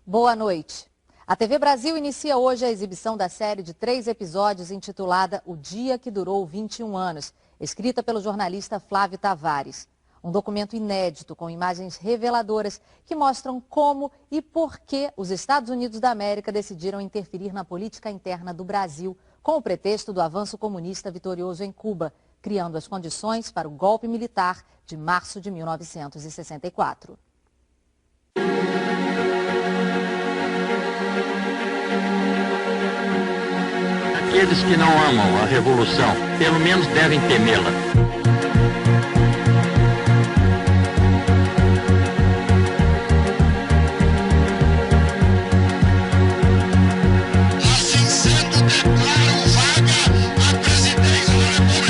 Boa noite. A TV Brasil inicia hoje a exibição da série de 3 episódios intitulada O Dia que Durou 21 Anos, escrita pelo jornalista Flávio Tavares. Um documento inédito com imagens reveladoras que mostram como e por que os Estados Unidos da América decidiram interferir na política interna do Brasil com o pretexto do avanço comunista vitorioso em Cuba, criando as condições para o golpe militar de março de 1964. Aqueles que não amam a revolução, pelo menos devem temê-la. Assim sendo, declaro vaga a presidência da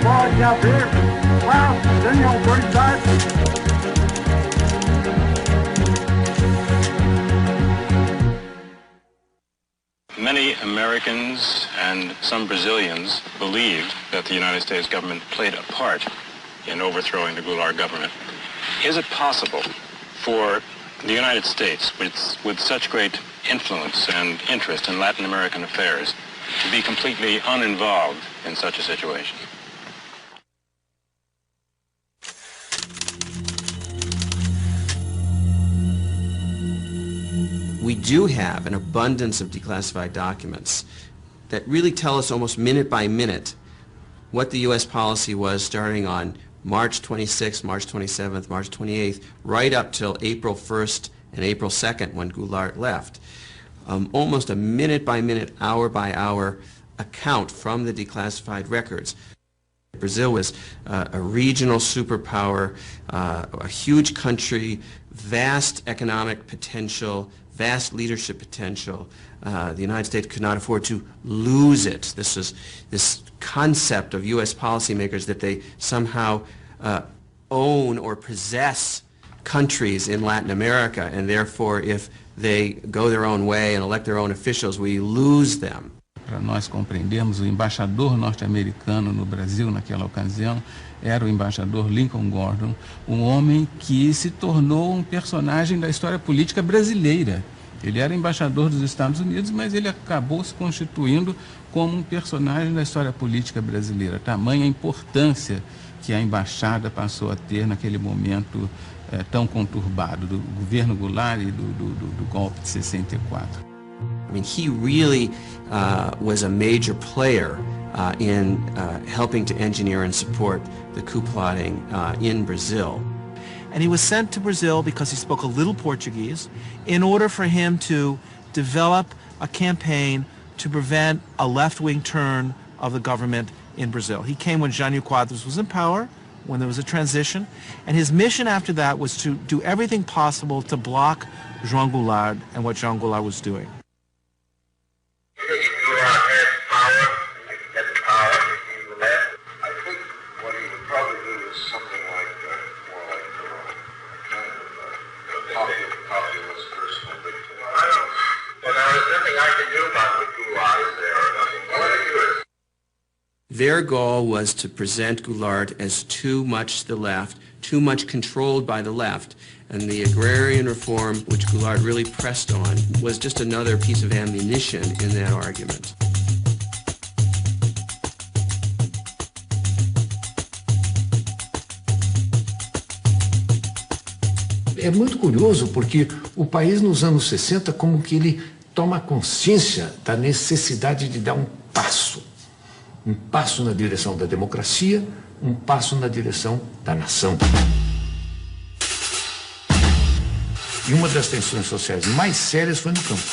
pode haver paz sem autoridade. Many Americans and some Brazilians believed that the United States government played a part in overthrowing the Goulart government. Is it possible for the United States, with such great influence and interest in Latin American affairs, to be completely uninvolved in such a situation? We do have an abundance of declassified documents that really tell us almost minute by minute what the U.S. policy was starting on March 26th, March 27th, March 28th, right up till April 1st and April 2nd when Goulart left. Almost a minute by minute, hour by hour account from the declassified records. Brazil was a regional superpower, a huge country, vast economic potential, vast leadership potential. The United States could not afford to lose it. This concept of U.S. policymakers that they somehow own or possess countries in Latin America, and therefore if they go their own way and elect their own officials, we lose them. Para nós compreendermos, o embaixador norte-americano no Brasil naquela ocasião era o embaixador Lincoln Gordon, um homem que se tornou um personagem da história política brasileira. Ele era embaixador dos Estados Unidos, mas ele acabou se constituindo como um personagem da história política brasileira. Tamanha a importância que a embaixada passou a ter naquele momento tão conturbado do governo Goulart e do golpe de 64. I mean, he really was a major player in helping to engineer and support the coup plotting in Brazil. And he was sent to Brazil because he spoke a little Portuguese in order for him to develop a campaign to prevent a left-wing turn of the government in Brazil. He came when Jânio Quadros was in power, when there was a transition, and his mission after that was to do everything possible to block João Goulart and what João Goulart was doing. Their goal was to present Goulart as too much the left, too much controlled by the left, and the agrarian reform, which Goulart really pressed on, was just another piece of ammunition in that argument. É muito curioso porque o país nos anos 60 como que ele toma consciência da necessidade de dar um passo na direção da democracia, um passo na direção da nação. E uma das tensões sociais mais sérias foi no campo.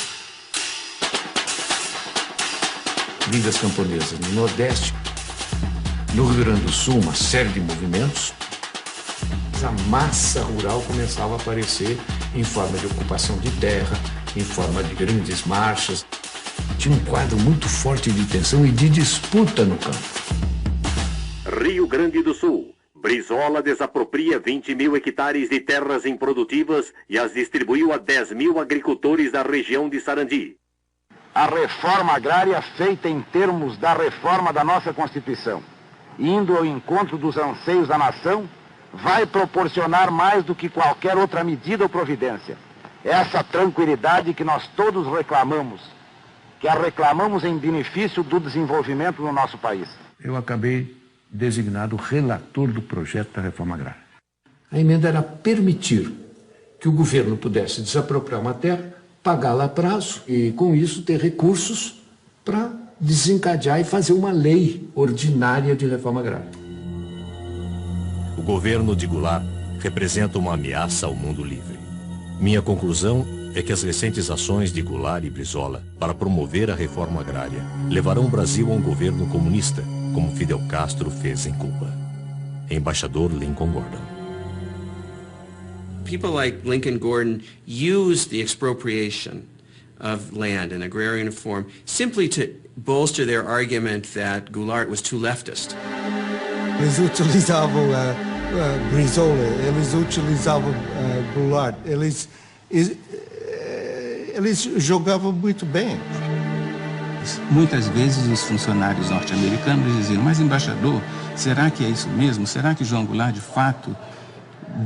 Ligas camponesas no Nordeste, no Rio Grande do Sul, uma série de movimentos. A massa rural começava a aparecer em forma de ocupação de terra, em forma de grandes marchas. Tinha um quadro muito forte de tensão e de disputa no campo. Rio Grande do Sul. Brizola desapropria 20 mil hectares de terras improdutivas e as distribuiu a 10 mil agricultores da região de Sarandi. A reforma agrária feita em termos da reforma da nossa Constituição, indo ao encontro dos anseios da nação, vai proporcionar mais do que qualquer outra medida ou providência essa tranquilidade que nós todos reclamamos, que a reclamamos em benefício do desenvolvimento do nosso país. Eu acabei designado relator do projeto da reforma agrária. A emenda era permitir que o governo pudesse desapropriar uma terra, pagá-la a prazo e, com isso, ter recursos para desencadear e fazer uma lei ordinária de reforma agrária. O governo de Goulart representa uma ameaça ao mundo livre. Minha conclusão é que as recentes ações de Goulart e Brizola para promover a reforma agrária levarão o Brasil a um governo comunista, como Fidel Castro fez em Cuba. Embaixador Lincoln Gordon. People like Lincoln Gordon used the expropriation of land in agrarian form simply to bolster their argument that Goulart was too leftist. Eles utilizavam Brizola, eles utilizavam Goulart, eles jogavam muito bem. Muitas vezes os funcionários norte-americanos diziam, mas embaixador, será que é isso mesmo? Será que João Goulart de fato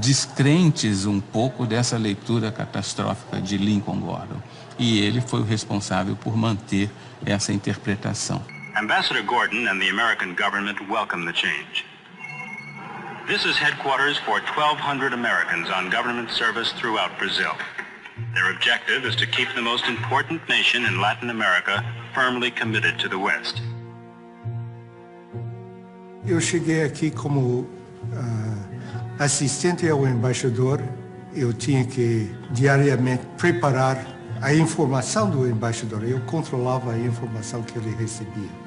descrentes um pouco dessa leitura catastrófica de Lincoln Gordon? E ele foi o responsável por manter essa interpretação. Ambassador Gordon and the American government welcome the change. This is headquarters for 1,200 Americans on government service throughout Brazil. Their objective is to keep the most important nation in Latin America firmly committed to the West. Eu cheguei aqui como assistente ao embaixador. Eu tinha que diariamente preparar a informação do embaixador. Eu controlava a informação que ele recebia.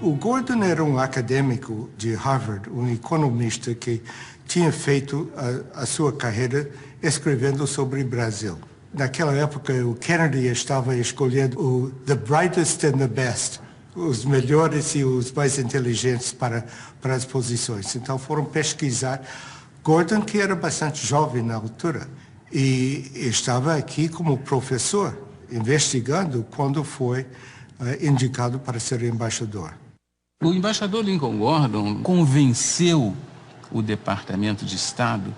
O Gordon era um acadêmico de Harvard, um economista que tinha feito a sua carreira escrevendo sobre o Brasil. Naquela época, o Kennedy estava escolhendo the brightest and the best, os melhores e os mais inteligentes para as posições. Então foram pesquisar. Gordon, que era bastante jovem na altura, e estava aqui como professor, investigando quando foi indicado para ser embaixador. O embaixador Lincoln Gordon convenceu o Departamento de Estado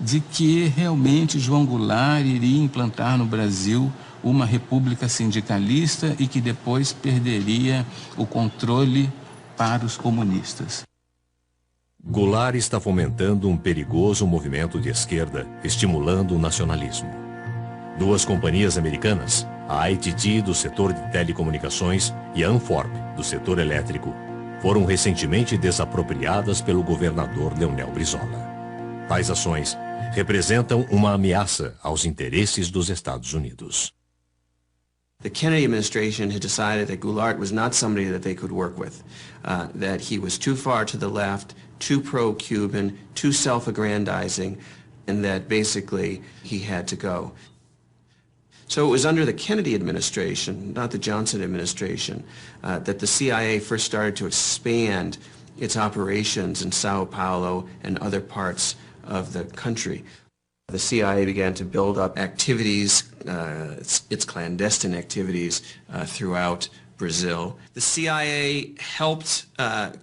de que realmente João Goulart iria implantar no Brasil uma república sindicalista e que depois perderia o controle para os comunistas. Goulart está fomentando um perigoso movimento de esquerda, estimulando o nacionalismo. Duas companhias americanas, a ITT do setor de telecomunicações e a Anforp do setor elétrico, foram recentemente desapropriadas pelo governador Leonel Brizola. Tais ações representam uma ameaça aos interesses dos Estados Unidos. The Kennedy administration had decided that Goulart was not somebody that they could work with, that he was too far to the left, too pro-Cuban, too self-aggrandizing, and that basically he had to go. So it was under the Kennedy administration, not the Johnson administration, that the CIA first started to expand its operations in Sao Paulo and other parts of the country. The CIA began to build up activities, its clandestine activities throughout Brazil. The CIA helped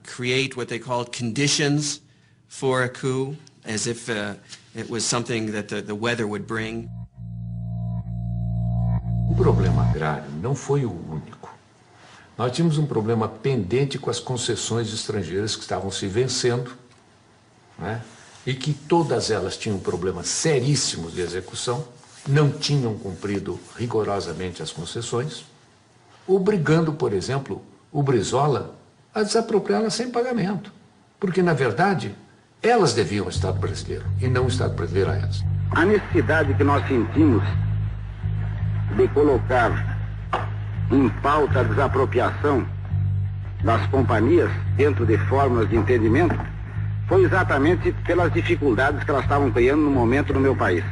create what they called conditions for a coup, as if it was something that the weather would bring. O problema agrário não foi o único. Nós tínhamos um problema pendente com as concessões estrangeiras que estavam se vencendo, né? E que todas elas tinham problemas seríssimos de execução, não tinham cumprido rigorosamente as concessões, obrigando, por exemplo, o Brizola a desapropriá-las sem pagamento. Porque, na verdade, elas deviam ao Estado brasileiro e não o Estado brasileiro a elas. A necessidade que nós sentimos de colocar em pauta a desapropriação das companhias dentro de fórmulas de entendimento foi exatamente pelas dificuldades que elas estavam criando no momento no meu país.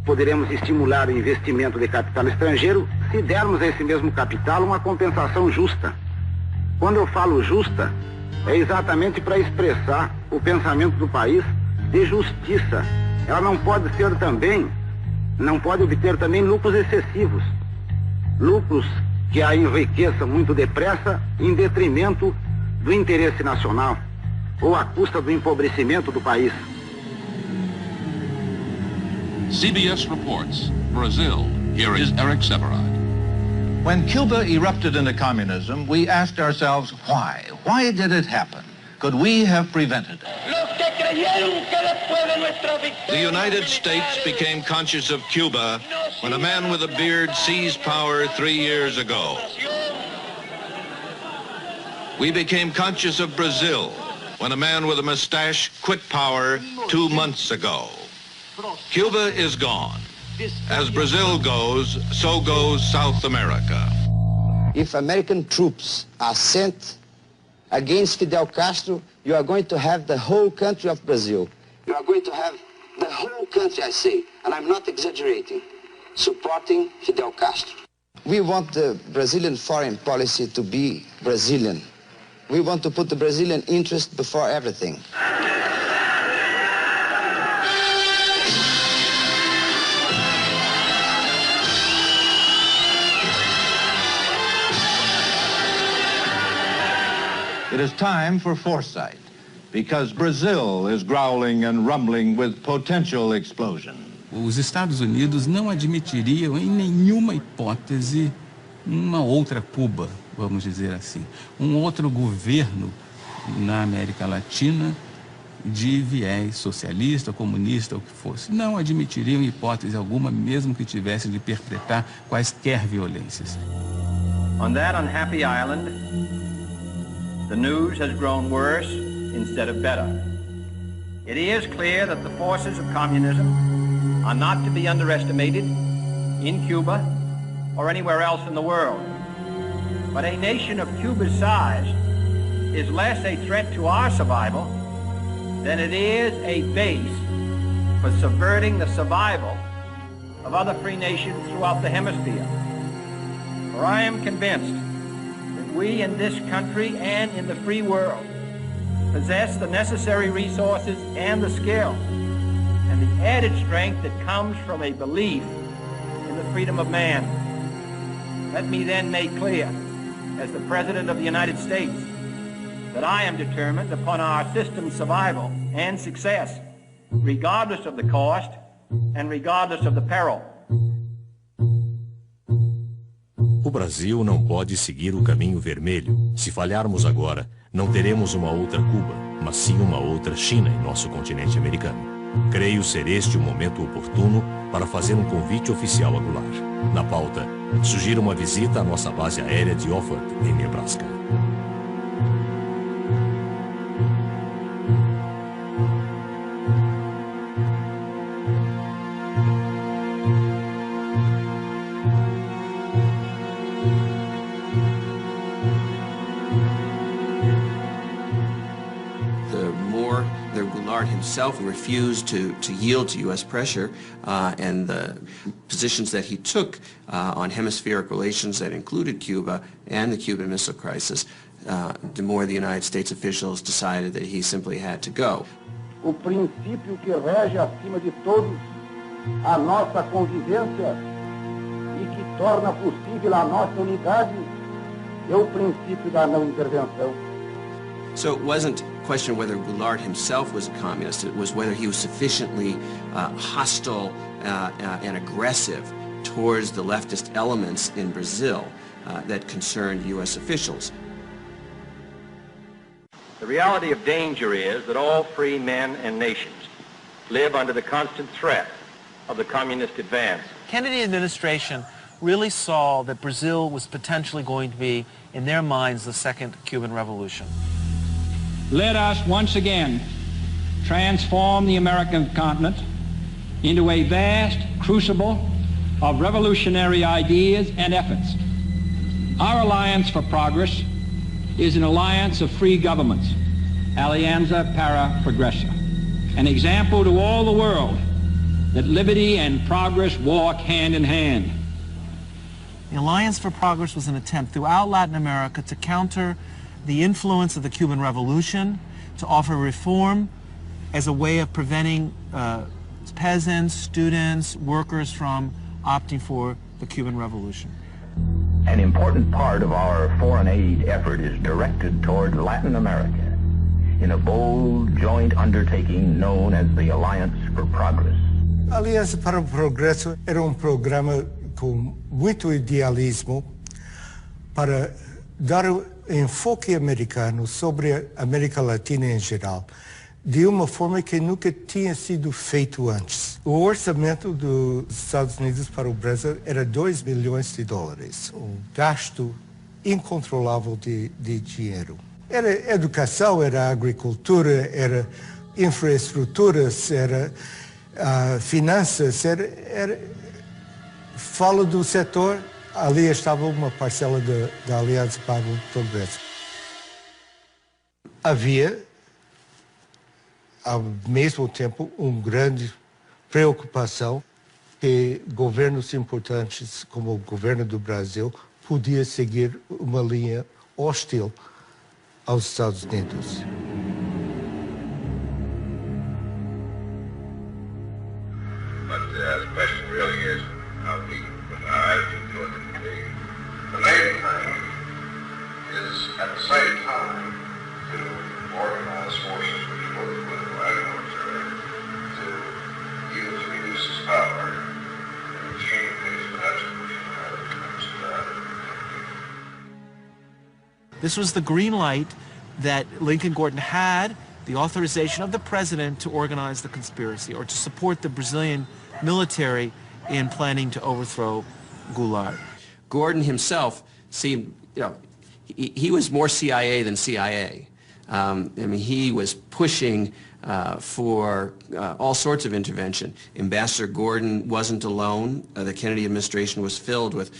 Poderemos estimular o investimento de capital estrangeiro se dermos a esse mesmo capital uma compensação justa. Quando eu falo justa, é exatamente para expressar o pensamento do país de justiça. Ela não pode obter também lucros excessivos, lucros que a enriqueçam muito depressa em detrimento do interesse nacional ou à custa do empobrecimento do país. CBS reports, Brazil. Here is Eric Severide. When Cuba erupted into communism, we asked ourselves why? Why did it happen? Could we have prevented it? The United States became conscious of Cuba when a man with a beard seized power 3 years ago. We became conscious of Brazil when a man with a mustache quit power 2 months ago. Cuba is gone. As Brazil goes, so goes South America. If American troops are sent against Fidel Castro, you are going to have the whole country of Brazil. You are going to have the whole country, I say, and I'm not exaggerating, supporting Fidel Castro. We want the Brazilian foreign policy to be Brazilian. We want to put the Brazilian interest before everything. It is time for foresight, because Brazil is growling and rumbling with potential explosion. Os Estados Unidos não admitiriam em nenhuma hipótese uma outra Cuba, vamos dizer assim, um outro governo na América Latina de viés socialista, comunista, ou o que fosse. Não admitiriam hipótese alguma, mesmo que tivesse de perpetrar quaisquer violências. On that unhappy island, the news has grown worse instead of better. It is clear that the forces of communism are not to be underestimated in Cuba or anywhere else in the world. But a nation of Cuba's size is less a threat to our survival than it is a base for subverting the survival of other free nations throughout the hemisphere. For I am convinced that we in this country and in the free world possess the necessary resources and the skill and the added strength that comes from a belief in the freedom of man. Let me then make clear, as the President of the United States, that I am determined upon our system's survival and success, regardless of the cost and regardless of the peril. O Brasil não pode seguir o caminho vermelho. Se falharmos agora, não teremos uma outra Cuba, mas sim uma outra China em nosso continente americano. Creio ser este o momento oportuno para fazer um convite oficial a Goulart. Na pauta, sugiro uma visita à nossa base aérea de Offutt, em Nebraska. Himself refused to yield to U.S. pressure, and the positions that he took on hemispheric relations that included Cuba and the Cuban Missile Crisis, the more the United States officials decided that he simply had to go. O princípio que rege acima de todos a nossa convivência e que torna possível a nossa unidade é o princípio da não intervenção. So it wasn't a question of whether Goulart himself was a communist, it was whether he was sufficiently hostile and aggressive towards the leftist elements in Brazil that concerned U.S. officials. The reality of danger is that all free men and nations live under the constant threat of the communist advance. Kennedy administration really saw that Brazil was potentially going to be, in their minds, the second Cuban Revolution. Let us once again transform the American continent into a vast crucible of revolutionary ideas and efforts. Our Alliance for Progress is an alliance of free governments, Alianza para Progresso, an example to all the world that liberty and progress walk hand in hand. The Alliance for Progress was an attempt throughout Latin America to counter the influence of the Cuban Revolution, to offer reform as a way of preventing peasants, students, workers from opting for the Cuban Revolution. An important part of our foreign aid effort is directed toward Latin America in a bold joint undertaking known as the Alliance for Progress. A Aliança para o Progresso era programa com muito idealismo para dar enfoque americano sobre a América Latina em geral, de uma forma que nunca tinha sido feito antes. O orçamento dos Estados Unidos para o Brasil era $2 milhões, um gasto incontrolável de dinheiro. Era educação, era agricultura, era infraestruturas, era finanças, fala do setor, ali estava uma parcela da Aliança para o Progresso. Havia, ao mesmo tempo, uma grande preocupação que governos importantes, como o governo do Brasil, podia seguir uma linha hostil aos Estados Unidos. The question really is how we put our attitude toward it. The main thing is at the same time to organize forces which both political and military to use and reduce its power and change these This was the green light that Lincoln Gordon had, the authorization of the president to organize the conspiracy or to support the Brazilian military in planning to overthrow Goulart. Gordon himself seemed, he was more CIA than CIA. I mean, he was pushing for all sorts of intervention. Ambassador Gordon wasn't alone. The Kennedy administration was filled with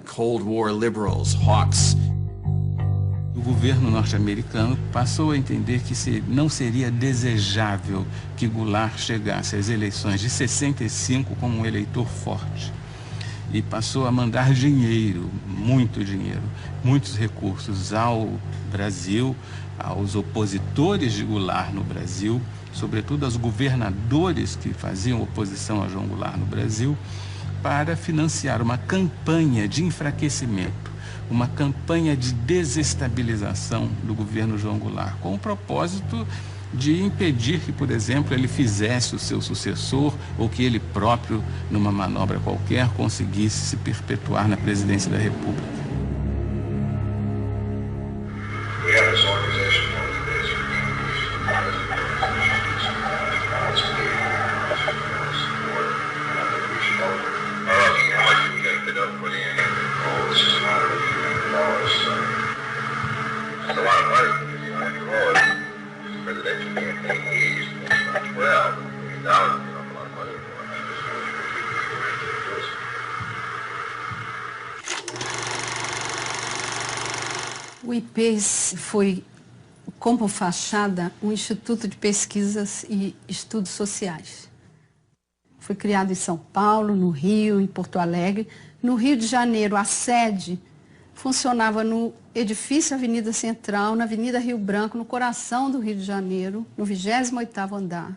Cold War liberals, hawks. O governo norte-americano passou a entender que não seria desejável que Goulart chegasse às eleições de 65 como um eleitor forte. E passou a mandar dinheiro, muito dinheiro, muitos recursos ao Brasil, aos opositores de Goulart no Brasil, sobretudo aos governadores que faziam oposição a João Goulart no Brasil, para financiar uma campanha de enfraquecimento, uma campanha de desestabilização do governo João Goulart, com o propósito de impedir que, por exemplo, ele fizesse o seu sucessor ou que ele próprio, numa manobra qualquer, conseguisse se perpetuar na presidência da República. O IPES foi, como fachada, um instituto de pesquisas e estudos sociais. Foi criado em São Paulo, no Rio, em Porto Alegre. No Rio de Janeiro, a sede funcionava no edifício Avenida Central, na Avenida Rio Branco, no coração do Rio de Janeiro, no 28º andar.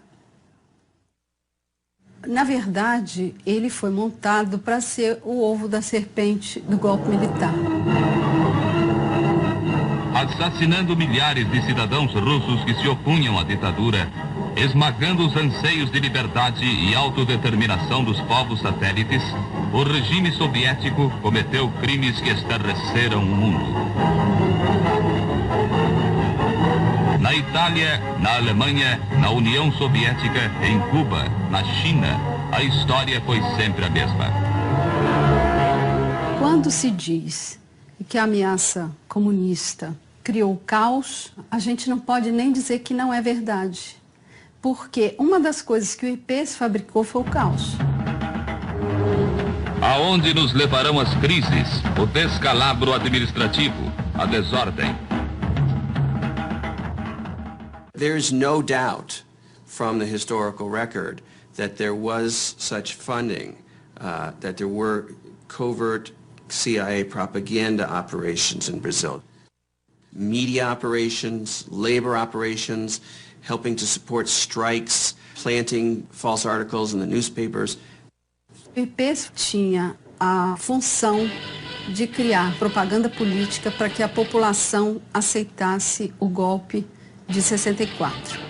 Na verdade, ele foi montado para ser o ovo da serpente do golpe militar. Assassinando milhares de cidadãos russos que se opunham à ditadura, esmagando os anseios de liberdade e autodeterminação dos povos satélites, o regime soviético cometeu crimes que estarreceram o mundo. Na Itália, na Alemanha, na União Soviética, em Cuba, na China, a história foi sempre a mesma. Quando se diz que a ameaça comunista criou caos, a gente não pode nem dizer que não é verdade. Porque uma das coisas que o IPES fabricou foi o caos. Aonde nos levarão as crises, o descalabro administrativo, a desordem? There's no doubt from the historical record that there was such funding, that there were covert CIA propaganda operations in Brazil. Media operations, labor operations, helping to support strikes, planting false articles in the newspapers. O PP tinha a função de criar propaganda política para que a população aceitasse o golpe de 64.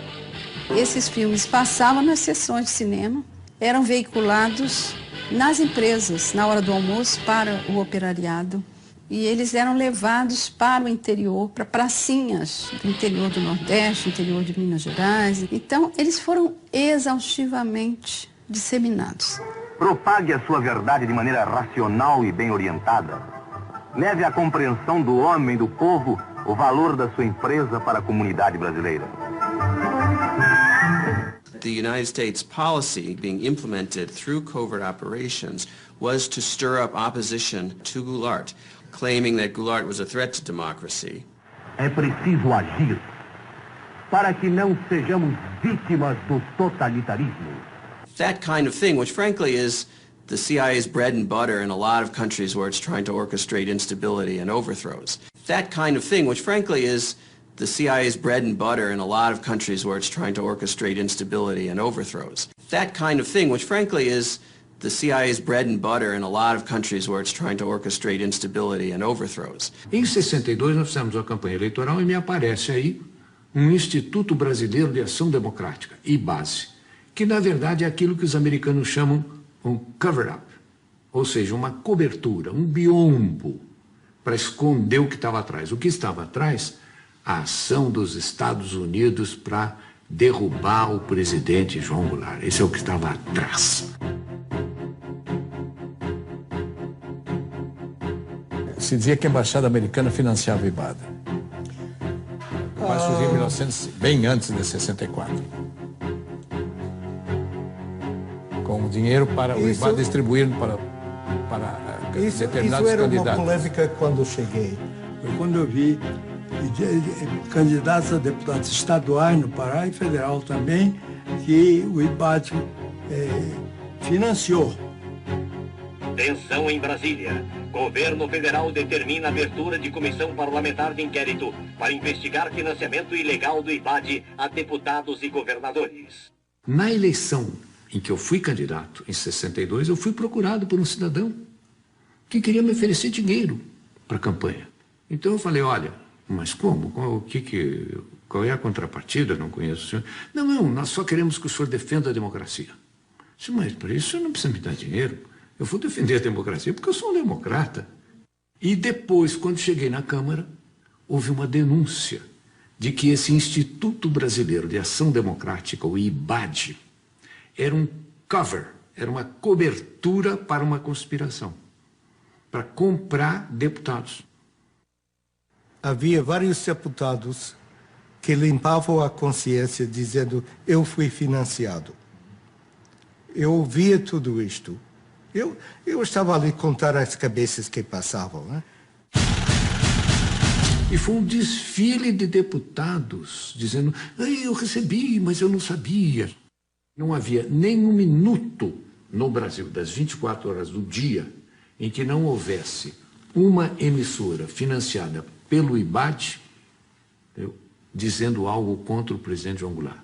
Esses filmes passavam nas sessões de cinema, eram veiculados nas empresas, na hora do almoço, para o operariado. E eles eram levados para o interior, para pracinhas do interior do Nordeste, interior de Minas Gerais. Então, eles foram exaustivamente disseminados. Propague a sua verdade de maneira racional e bem orientada. Leve à compreensão do homem, do povo, o valor da sua empresa para a comunidade brasileira. The United States policy being implemented through covert operations was to stir up opposition to Goulart, claiming that Goulart was a threat to democracy. É preciso agir para que não sejamos vítimas do totalitarismo. That kind of thing, which frankly is the CIA's bread and butter in a lot of countries where it's trying to orchestrate instability and overthrows. That kind of thing, which frankly is the CIA's bread and butter in a lot of countries where it's trying to orchestrate instability and overthrows. That kind of thing, which frankly is the CIA's bread and butter in a lot of countries where it's trying to orchestrate instability and overthrows. Em 62 nós fizemos uma campanha eleitoral e me aparece aí um Instituto Brasileiro de Ação Democrática, IBASE, que na verdade é aquilo que os americanos chamam um cover-up, ou seja, uma cobertura, um biombo para esconder o que estava atrás. O que estava atrás? A ação dos Estados Unidos para derrubar o presidente João Goulart. Esse é o que estava atrás. Se dizia que a embaixada americana financiava o IBAD. Mas surgiu em 1900, bem antes de 64. Com dinheiro para o IBAD distribuir para determinados candidatos. Isso era uma polêmica quando eu cheguei. Quando eu vi candidatos a deputados estaduais no Pará e federal também, que o IBAD financiou. Tensão em Brasília. Governo federal determina a abertura de comissão parlamentar de inquérito para investigar financiamento ilegal do IBAD a deputados e governadores. Na eleição em que eu fui candidato, em 62, eu fui procurado por um cidadão que queria me oferecer dinheiro para a campanha. Então eu falei, olha, mas como? Qual é a contrapartida? Não conheço o senhor. Não, nós só queremos que o senhor defenda a democracia. Eu disse, mas para isso o senhor não precisa me dar dinheiro. Eu vou defender a democracia porque eu sou um democrata. E depois, quando cheguei na Câmara, houve uma denúncia de que esse Instituto Brasileiro de Ação Democrática, o IBAD, era um cover, era uma cobertura para uma conspiração, para comprar deputados. Havia vários deputados que limpavam a consciência dizendo, eu fui financiado. Eu ouvia tudo isto. Eu estava ali a contar as cabeças que passavam, né? E foi um desfile de deputados dizendo, eu recebi, mas eu não sabia. Não havia nem um minuto no Brasil, das 24 horas do dia, em que não houvesse uma emissora financiada pelo IBAD, dizendo algo contra o presidente João Goulart,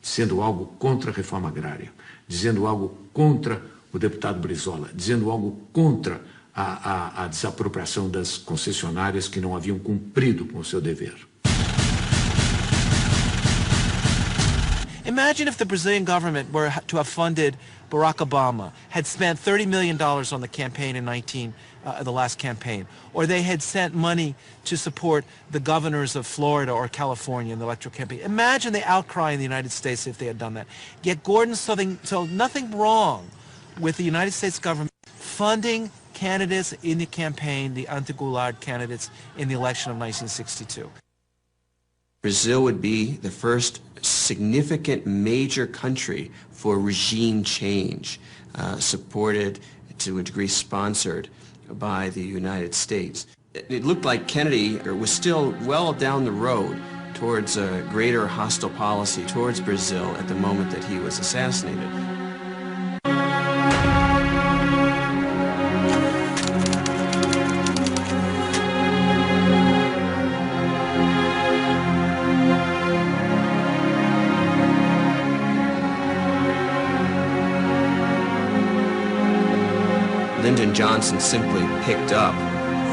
dizendo algo contra a reforma agrária, dizendo algo contra o deputado Brizola, dizendo algo contra a desapropriação das concessionárias que não haviam cumprido com o seu dever. Imagine if the Brazilian government were to have funded Barack Obama, had spent $30 million on the campaign in the last campaign, or they had sent money to support the governors of Florida or California in the electoral campaign. Imagine the outcry in the United States if they had done that. Yet Gordon saw nothing wrong with the United States government funding candidates in the campaign, the anti-Goulart candidates in the election of 1962. Brazil would be the first significant major country for regime change, supported to a degree sponsored by the United States. It looked like Kennedy was still well down the road towards a greater hostile policy towards Brazil at the moment that he was assassinated. Lyndon Johnson simply picked up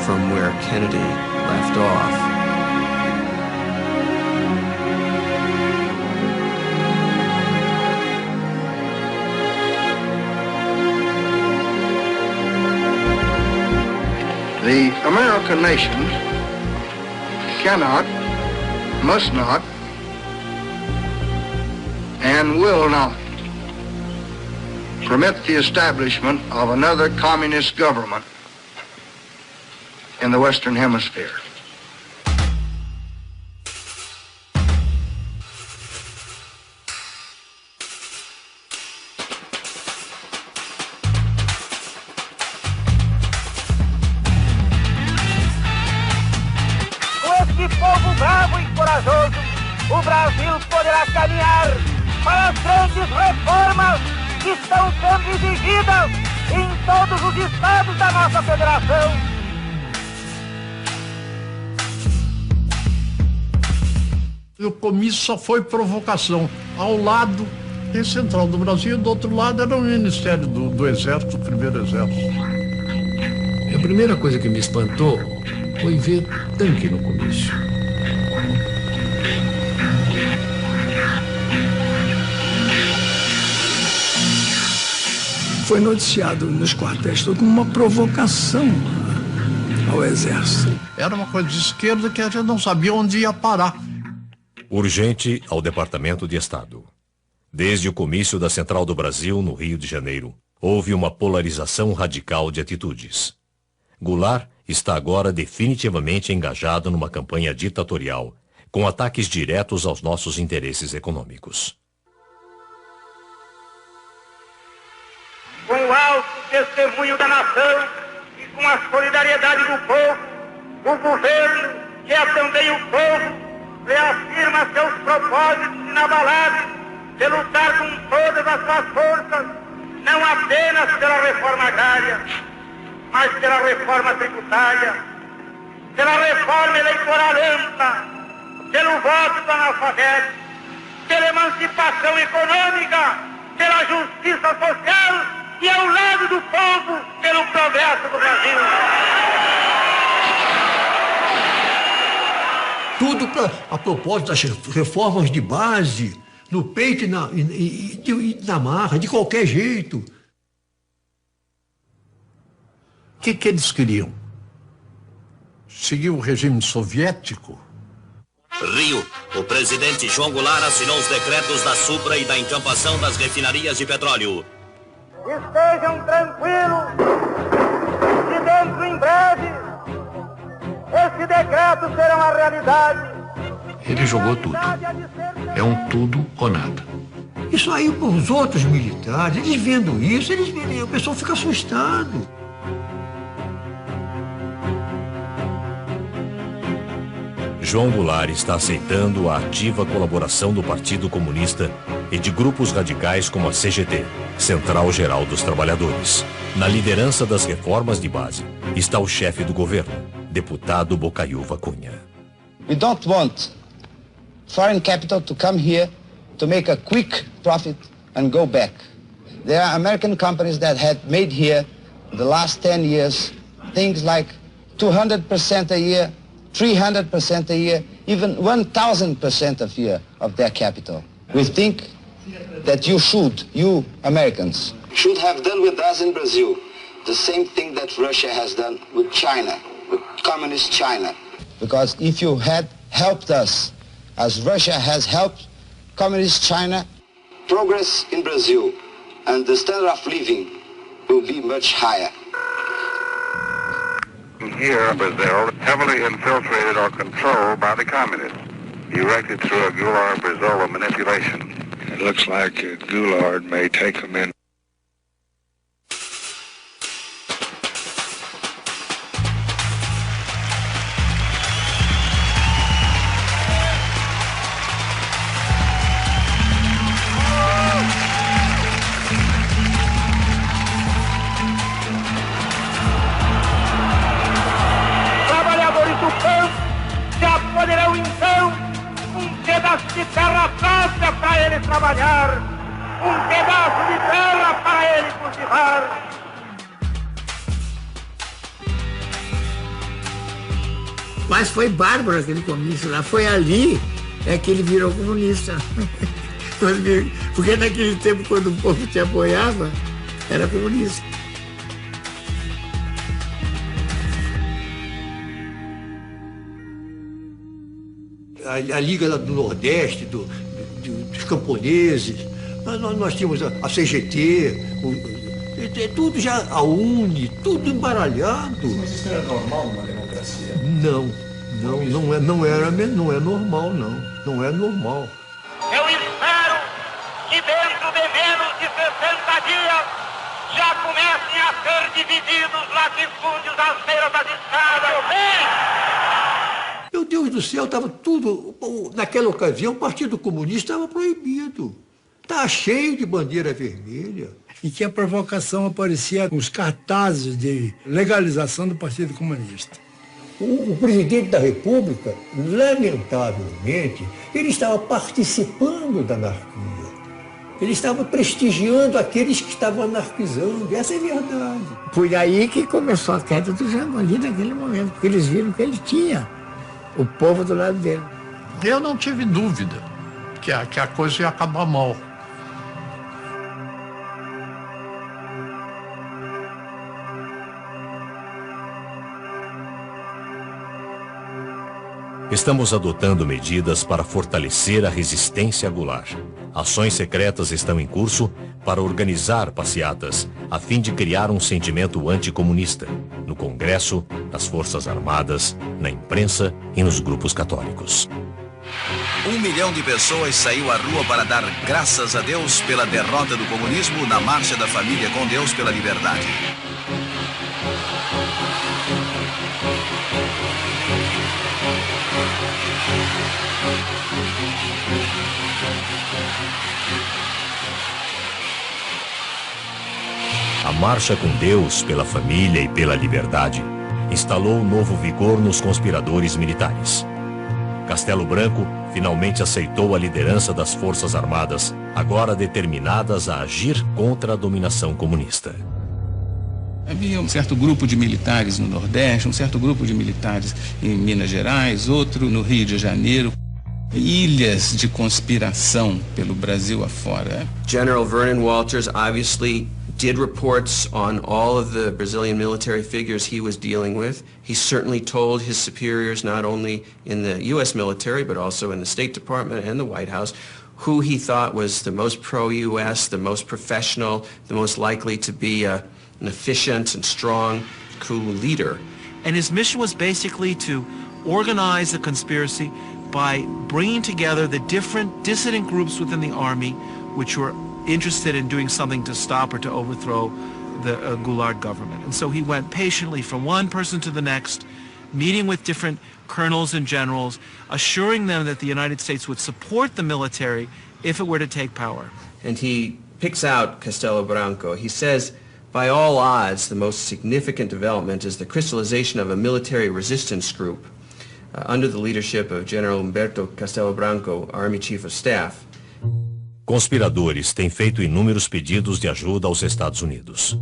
from where Kennedy left off. The American nation cannot, must not, and will not permit the establishment of another communist government in the Western Hemisphere. Povo bravo e corajoso, o Brasil poderá caminhar para as grandes reformas que estão sendo exigidas em todos os estados da nossa federação. O comício só foi provocação. Ao lado, em Central do Brasil, do outro lado era o Ministério do Exército, o Primeiro Exército. A primeira coisa que me espantou foi ver tanque no comício. Foi noticiado nos quartéis como uma provocação ao Exército. Era uma coisa de esquerda que a gente não sabia onde ia parar. Urgente ao Departamento de Estado. Desde o comício da Central do Brasil, no Rio de Janeiro, houve uma polarização radical de atitudes. Goulart está agora definitivamente engajado numa campanha ditatorial, com ataques diretos aos nossos interesses econômicos. Com o alto testemunho da nação e com a solidariedade do povo, o governo, que é também o povo, reafirma seus propósitos inabaláveis de lutar com todas as suas forças, não apenas pela reforma agrária, mas pela reforma tributária, pela reforma eleitoral ampla, pelo voto do analfabeto, pela emancipação econômica, pela justiça social e ao lado do povo, pelo progresso do Brasil. Tudo a propósito das reformas de base, no peito e na marra, de qualquer jeito. O que eles queriam? Seguir o regime soviético? Rio, o presidente João Goulart assinou os decretos da supra e da encampação das refinarias de petróleo. Estejam tranquilos, que dentro em breve, esse decreto será uma realidade. Ele jogou tudo. É um tudo ou nada. Isso aí para os outros militares, eles vendo isso, o pessoal fica assustado. João Goulart está aceitando a ativa colaboração do Partido Comunista e de grupos radicais como a CGT, Central Geral dos Trabalhadores. Na liderança das reformas de base está o chefe do governo, deputado Bocaiúva Cunha. We don't want foreign capital to come here to make a quick profit and go back. There are American companies that had made here the last 10 years things like 200% a year, 300% a year, even 1,000% a year of their capital. We think that you Americans, should have done with us in Brazil the same thing that Russia has done with China, with communist China. Because if you had helped us, as Russia has helped communist China, progress in Brazil and the standard of living will be much higher. Here, Brazil, heavily infiltrated or controlled by the communists, erected through a Goulart-Brazil manipulation. It looks like Goulart may take them in. Poderão então pedaço de terra própria para ele trabalhar, pedaço de terra para ele cultivar. Mas foi bárbaro aquele comício lá. Foi ali que ele virou comunista. Porque naquele tempo, quando o povo te apoiava, era comunista. A Liga do Nordeste, dos camponeses, nós tínhamos a CGT, tudo já, a UNE, tudo embaralhado. Mas isso era normal numa democracia? Não é normal, não. Não é normal. Eu espero que dentro de menos de 60 dias já comecem a ser divididos latifúndios às beiras das estradas. Meu Deus do céu, estava tudo... Naquela ocasião, o Partido Comunista estava proibido. Estava cheio de bandeira vermelha. E que a provocação aparecia nos cartazes de legalização do Partido Comunista. O presidente da República, lamentavelmente, ele estava participando da anarquia. Ele estava prestigiando aqueles que estavam anarquizando. Essa é a verdade. Foi aí que começou a queda do Jango ali naquele momento, porque eles viram que ele tinha o povo do lado dele. Eu não tive dúvida que a coisa ia acabar mal. Estamos adotando medidas para fortalecer a resistência a Goulart. Ações secretas estão em curso para organizar passeatas, a fim de criar um sentimento anticomunista, no Congresso, nas Forças Armadas, na imprensa e nos grupos católicos. 1 milhão de pessoas saiu à rua para dar graças a Deus pela derrota do comunismo na Marcha da Família com Deus pela Liberdade. A Marcha com Deus pela Família e pela Liberdade instalou novo vigor nos conspiradores militares. Castelo Branco finalmente aceitou a liderança das Forças Armadas, agora determinadas a agir contra a dominação comunista. Havia um certo grupo de militares no Nordeste, um certo grupo de militares em Minas Gerais, outro no Rio de Janeiro. Ilhas de conspiração pelo Brasil afora. General Vernon Walters obviously did reports on all of the Brazilian military figures he was dealing with. He certainly told his superiors, not only in the U.S. military, but also in the State Department and the White House, who he thought was the most pro-U.S., the most professional, the most likely to be an efficient and strong coup leader. And his mission was basically to organize the conspiracy by bringing together the different dissident groups within the army which were interested in doing something to stop or to overthrow the Goulart government. And so he went patiently from one person to the next, meeting with different colonels and generals, assuring them that the United States would support the military if it were to take power. And he picks out Castelo Branco. He says, by all odds, the most significant development is the crystallization of a military resistance group under the leadership of General Humberto Castelo Branco, Army Chief of Staff. Conspiradores têm feito inúmeros pedidos de ajuda aos Estados Unidos.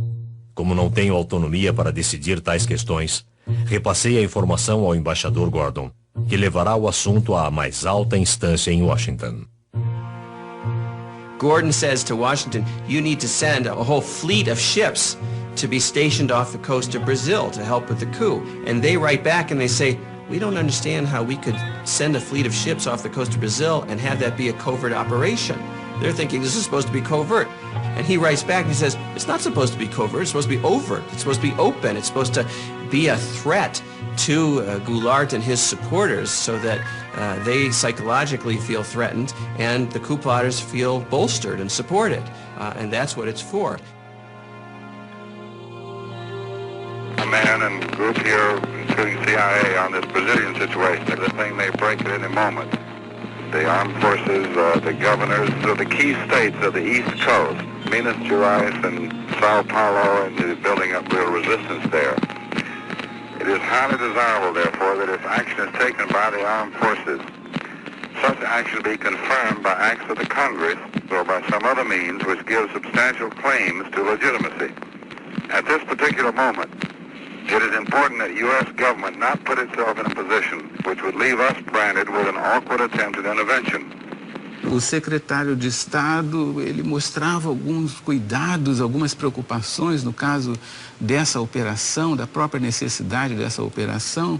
Como não tenho autonomia para decidir tais questões, repassei a informação ao embaixador Gordon, que levará o assunto à mais alta instância em Washington. Gordon says to Washington, you need to send a whole fleet of ships to be stationed off the coast of Brazil to help with the coup. And they write back and they say, we don't understand how we could send a fleet of ships off the coast of Brazil and have that be a covert operation. They're thinking this is supposed to be covert. And he writes back and he says, it's not supposed to be covert, it's supposed to be overt, it's supposed to be open, it's supposed to be a threat to Goulart and his supporters so that they psychologically feel threatened and the coup plotters feel bolstered and supported. And that's what it's for. A man and group here, including CIA, on this Brazilian situation. The thing may break at any moment. The armed forces, the governors of the key states of the East Coast, Minas Gerais and Sao Paulo, and is building up real resistance there. It is highly desirable, therefore, that if action is taken by the armed forces, such action be confirmed by acts of the Congress or by some other means which gives substantial claims to legitimacy. At this particular moment, It is important that U.S. government not put itself in a position which would leave us branded with an awkward attempt at intervention. O secretário de Estado, ele mostrava alguns cuidados, algumas preocupações no caso dessa operação, da própria necessidade dessa operação,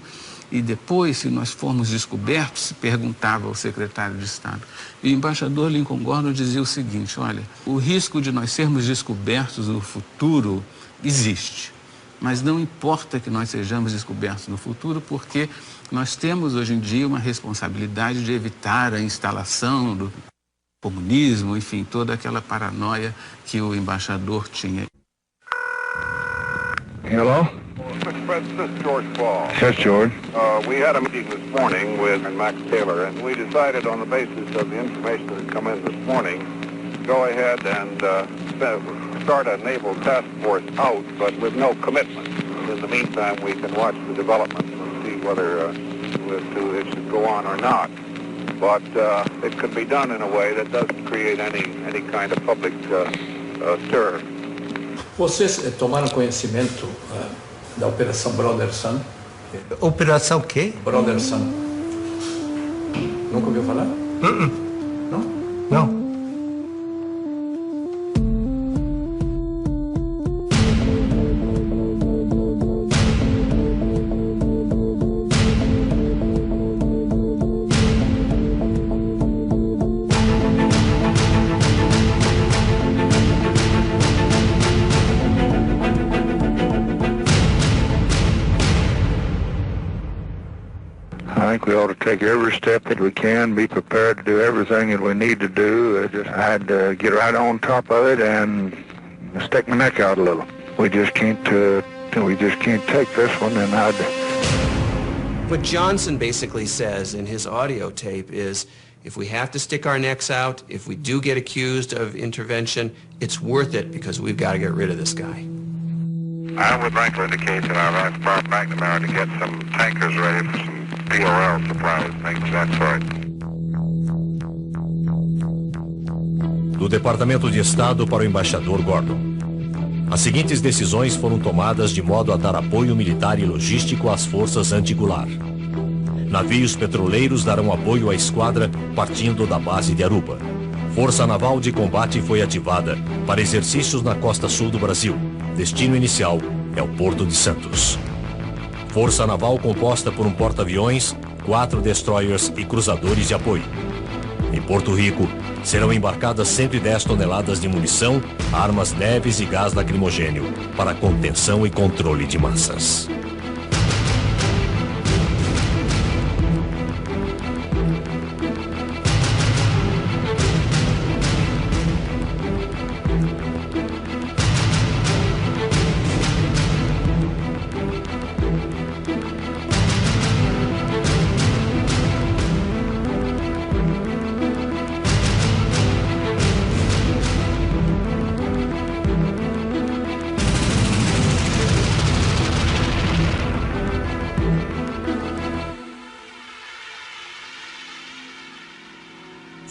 e depois, se nós formos descobertos, se perguntava ao secretário de Estado. E o embaixador Lincoln Gordon dizia o seguinte: olha, o risco de nós sermos descobertos no futuro existe, mas não importa que nós sejamos descobertos no futuro, porque nós temos hoje em dia uma responsabilidade de evitar a instalação do comunismo, enfim, toda aquela paranoia que o embaixador tinha. Hello? Mr. President, this is George Ball. Yes, George. We had a meeting this morning with Max Taylor, and we decided on the basis of the information that had come in this morning, go ahead and start a naval task force out, but with no commitment. In the meantime, we can watch the developments and see whether it should go on or not. But it could be done in a way that doesn't create any kind of public stir. Vocês tomaram conhecimento da Operação Brother Sun? Operação quê? Brother Sun. Nunca ouviu falar? Não? Não. I think we ought to take every step that we can, be prepared to do everything that we need to do. I had to get right on top of it and stick my neck out a little. We just can't take this one, and What Johnson basically says in his audio tape is, if we have to stick our necks out, if we do get accused of intervention, it's worth it because we've got to get rid of this guy. I would like to indicate that I'd like to start McNamara to get some tankers ready for some POL supplies, things of that sort. Do Departamento de Estado para o embaixador Gordon. As seguintes decisões foram tomadas de modo a dar apoio militar e logístico às forças anti-Goulart. Navios petroleiros darão apoio à esquadra partindo da base de Aruba. Força Naval de Combate foi ativada para exercícios na costa sul do Brasil. Destino inicial é o Porto de Santos. Força Naval composta por um porta-aviões, 4 destroyers e cruzadores de apoio. Em Porto Rico, serão embarcadas 110 toneladas de munição, armas leves e gás lacrimogênio para contenção e controle de massas.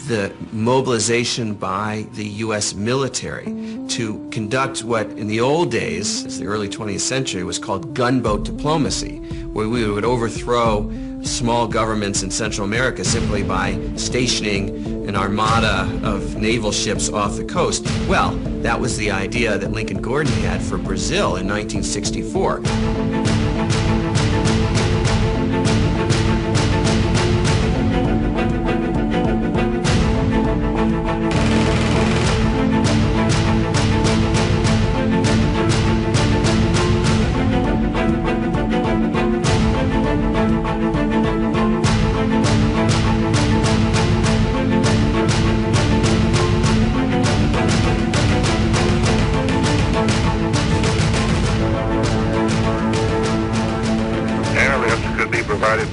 The mobilization by the U.S. military to conduct what in the old days, as the early 20th century, was called gunboat diplomacy, where we would overthrow small governments in Central America simply by stationing an armada of naval ships off the coast. Well, that was the idea that Lincoln Gordon had for Brazil in 1964.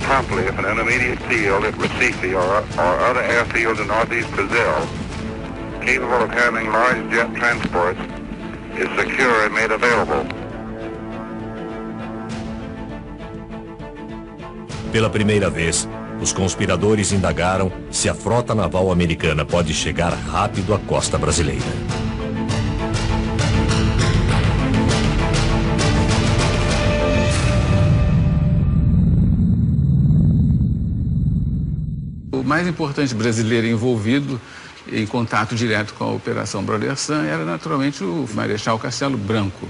Promptly if an intermediate field at Recife or other airfields in northeast Brazil, capable of handling large jet transports, is secure and made available. Pela primeira vez, os conspiradores indagaram se a frota naval americana pode chegar rápido à costa brasileira. mais importante brasileiro envolvido em contato direto com a Operação Brother Sun era naturalmente o Marechal Castelo Branco.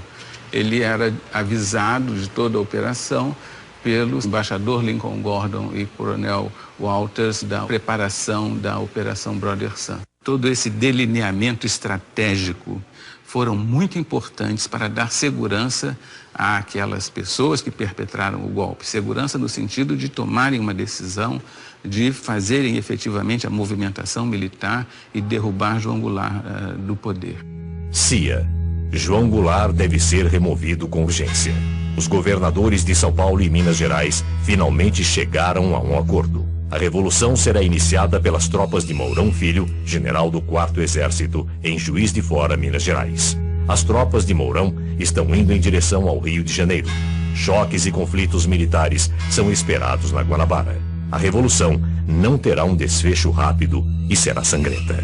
Ele era avisado de toda a operação pelo embaixador Lincoln Gordon e coronel Walters da preparação da Operação Brother Sun. Todo esse delineamento estratégico foram muito importantes para dar segurança àquelas pessoas que perpetraram o golpe. Segurança no sentido de tomarem uma decisão, de fazerem efetivamente a movimentação militar e derrubar João Goulart do poder. CIA. João Goulart deve ser removido com urgência. Os governadores de São Paulo e Minas Gerais finalmente chegaram a um acordo. A revolução será iniciada pelas tropas de Mourão Filho, general do 4º Exército, em Juiz de Fora, Minas Gerais. As tropas de Mourão estão indo em direção ao Rio de Janeiro. Choques e conflitos militares são esperados na Guanabara. A revolução não terá um desfecho rápido e será sangrenta.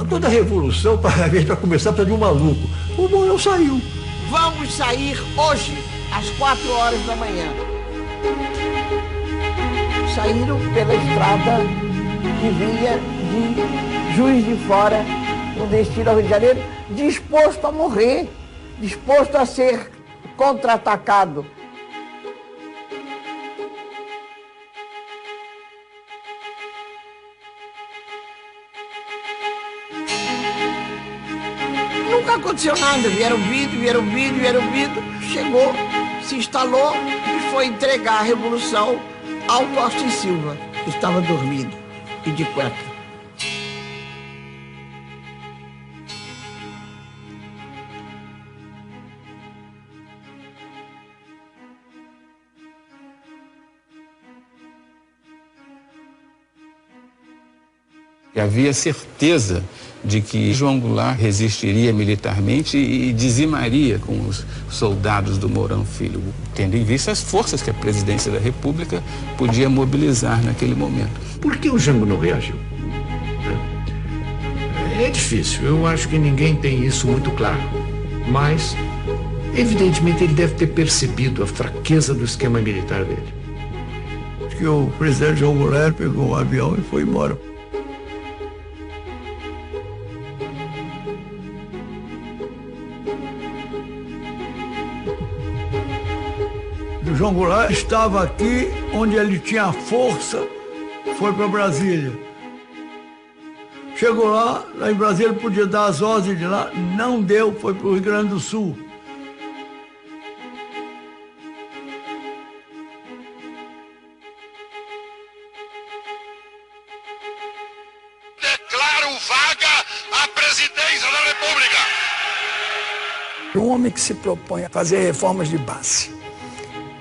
Toda revolução, para começar, precisa de um maluco. O Mourão saiu. Vamos sair hoje, às 4 horas da manhã. Saíram pela estrada que vinha de Juiz de Fora, no destino ao Rio de Janeiro, disposto a morrer, disposto a ser contra-atacado. Nunca aconteceu nada, vieram vindo, chegou, se instalou e foi entregar a revolução ao Costa e Silva, que estava dormindo e de cueca. Havia certeza de que João Goulart resistiria militarmente e dizimaria com os soldados do Mourão Filho, tendo em vista as forças que a presidência da República podia mobilizar naquele momento. Por que o Jango não reagiu? É difícil, eu acho que ninguém tem isso muito claro, mas evidentemente ele deve ter percebido a fraqueza do esquema militar dele. Acho que o presidente João Goulart pegou um avião e foi embora. João Goulart estava aqui onde ele tinha força, foi para Brasília. Chegou lá em Brasília podia dar as ordens de lá, não deu, foi para o Rio Grande do Sul. Declaro vaga a presidência da República. Um homem que se propõe a fazer reformas de base,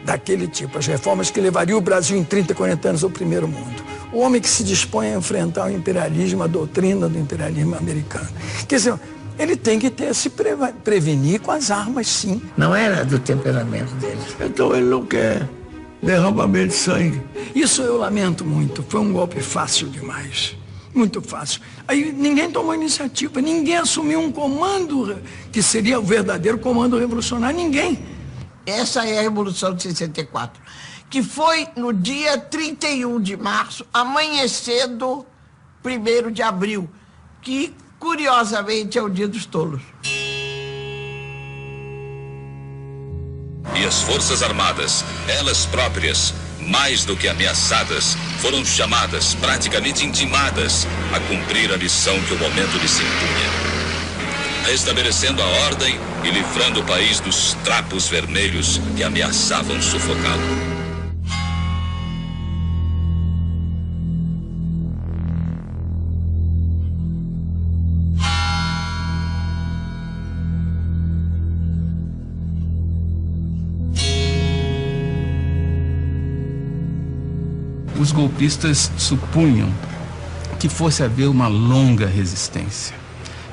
daquele tipo, as reformas que levariam o Brasil em 30, 40 anos ao primeiro mundo. O homem que se dispõe a enfrentar o imperialismo, a doutrina do imperialismo americano. Quer dizer, ele tem que ter se prevenir com as armas, sim. Não era do temperamento dele. Então ele não quer derramamento de sangue. Isso eu lamento muito, foi um golpe fácil demais. Muito fácil. Aí ninguém tomou iniciativa, ninguém assumiu um comando que seria o verdadeiro comando revolucionário, ninguém. Essa é a Revolução de 64, que foi no dia 31 de março, amanhecendo 1º de abril, que, curiosamente, é o Dia dos Tolos. E as Forças Armadas, elas próprias, mais do que ameaçadas, foram chamadas, praticamente intimadas, a cumprir a missão que o momento lhes impunha. Restabelecendo a ordem e livrando o país dos trapos vermelhos que ameaçavam sufocá-lo. Os golpistas supunham que fosse haver uma longa resistência,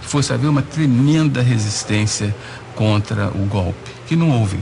que fosse haver uma tremenda resistência contra o golpe, que não houve.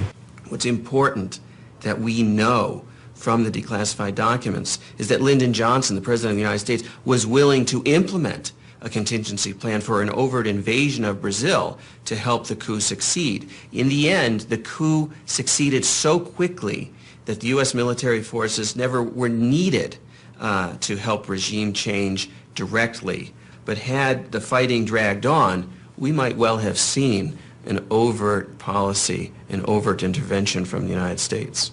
What's important that we know from the declassified documents is that Lyndon Johnson, the President of the United States, was willing to implement a contingency plan for an overt invasion of Brazil to help the coup succeed. In the end, the coup succeeded so quickly that the U.S. military forces never were needed to help regime change directly. But had the fighting dragged on, we might well have seen an overt policy, an overt intervention from the United States.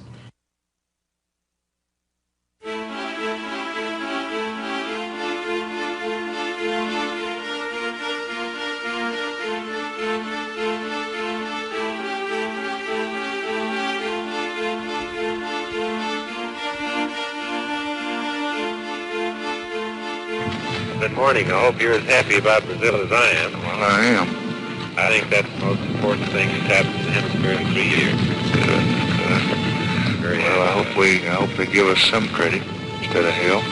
Good morning. I hope you're as happy about Brazil as I am. Well, I am. I think that's the most important thing that's happened in the hemisphere in 3 years. Very well, I hope they give us some credit instead of hell.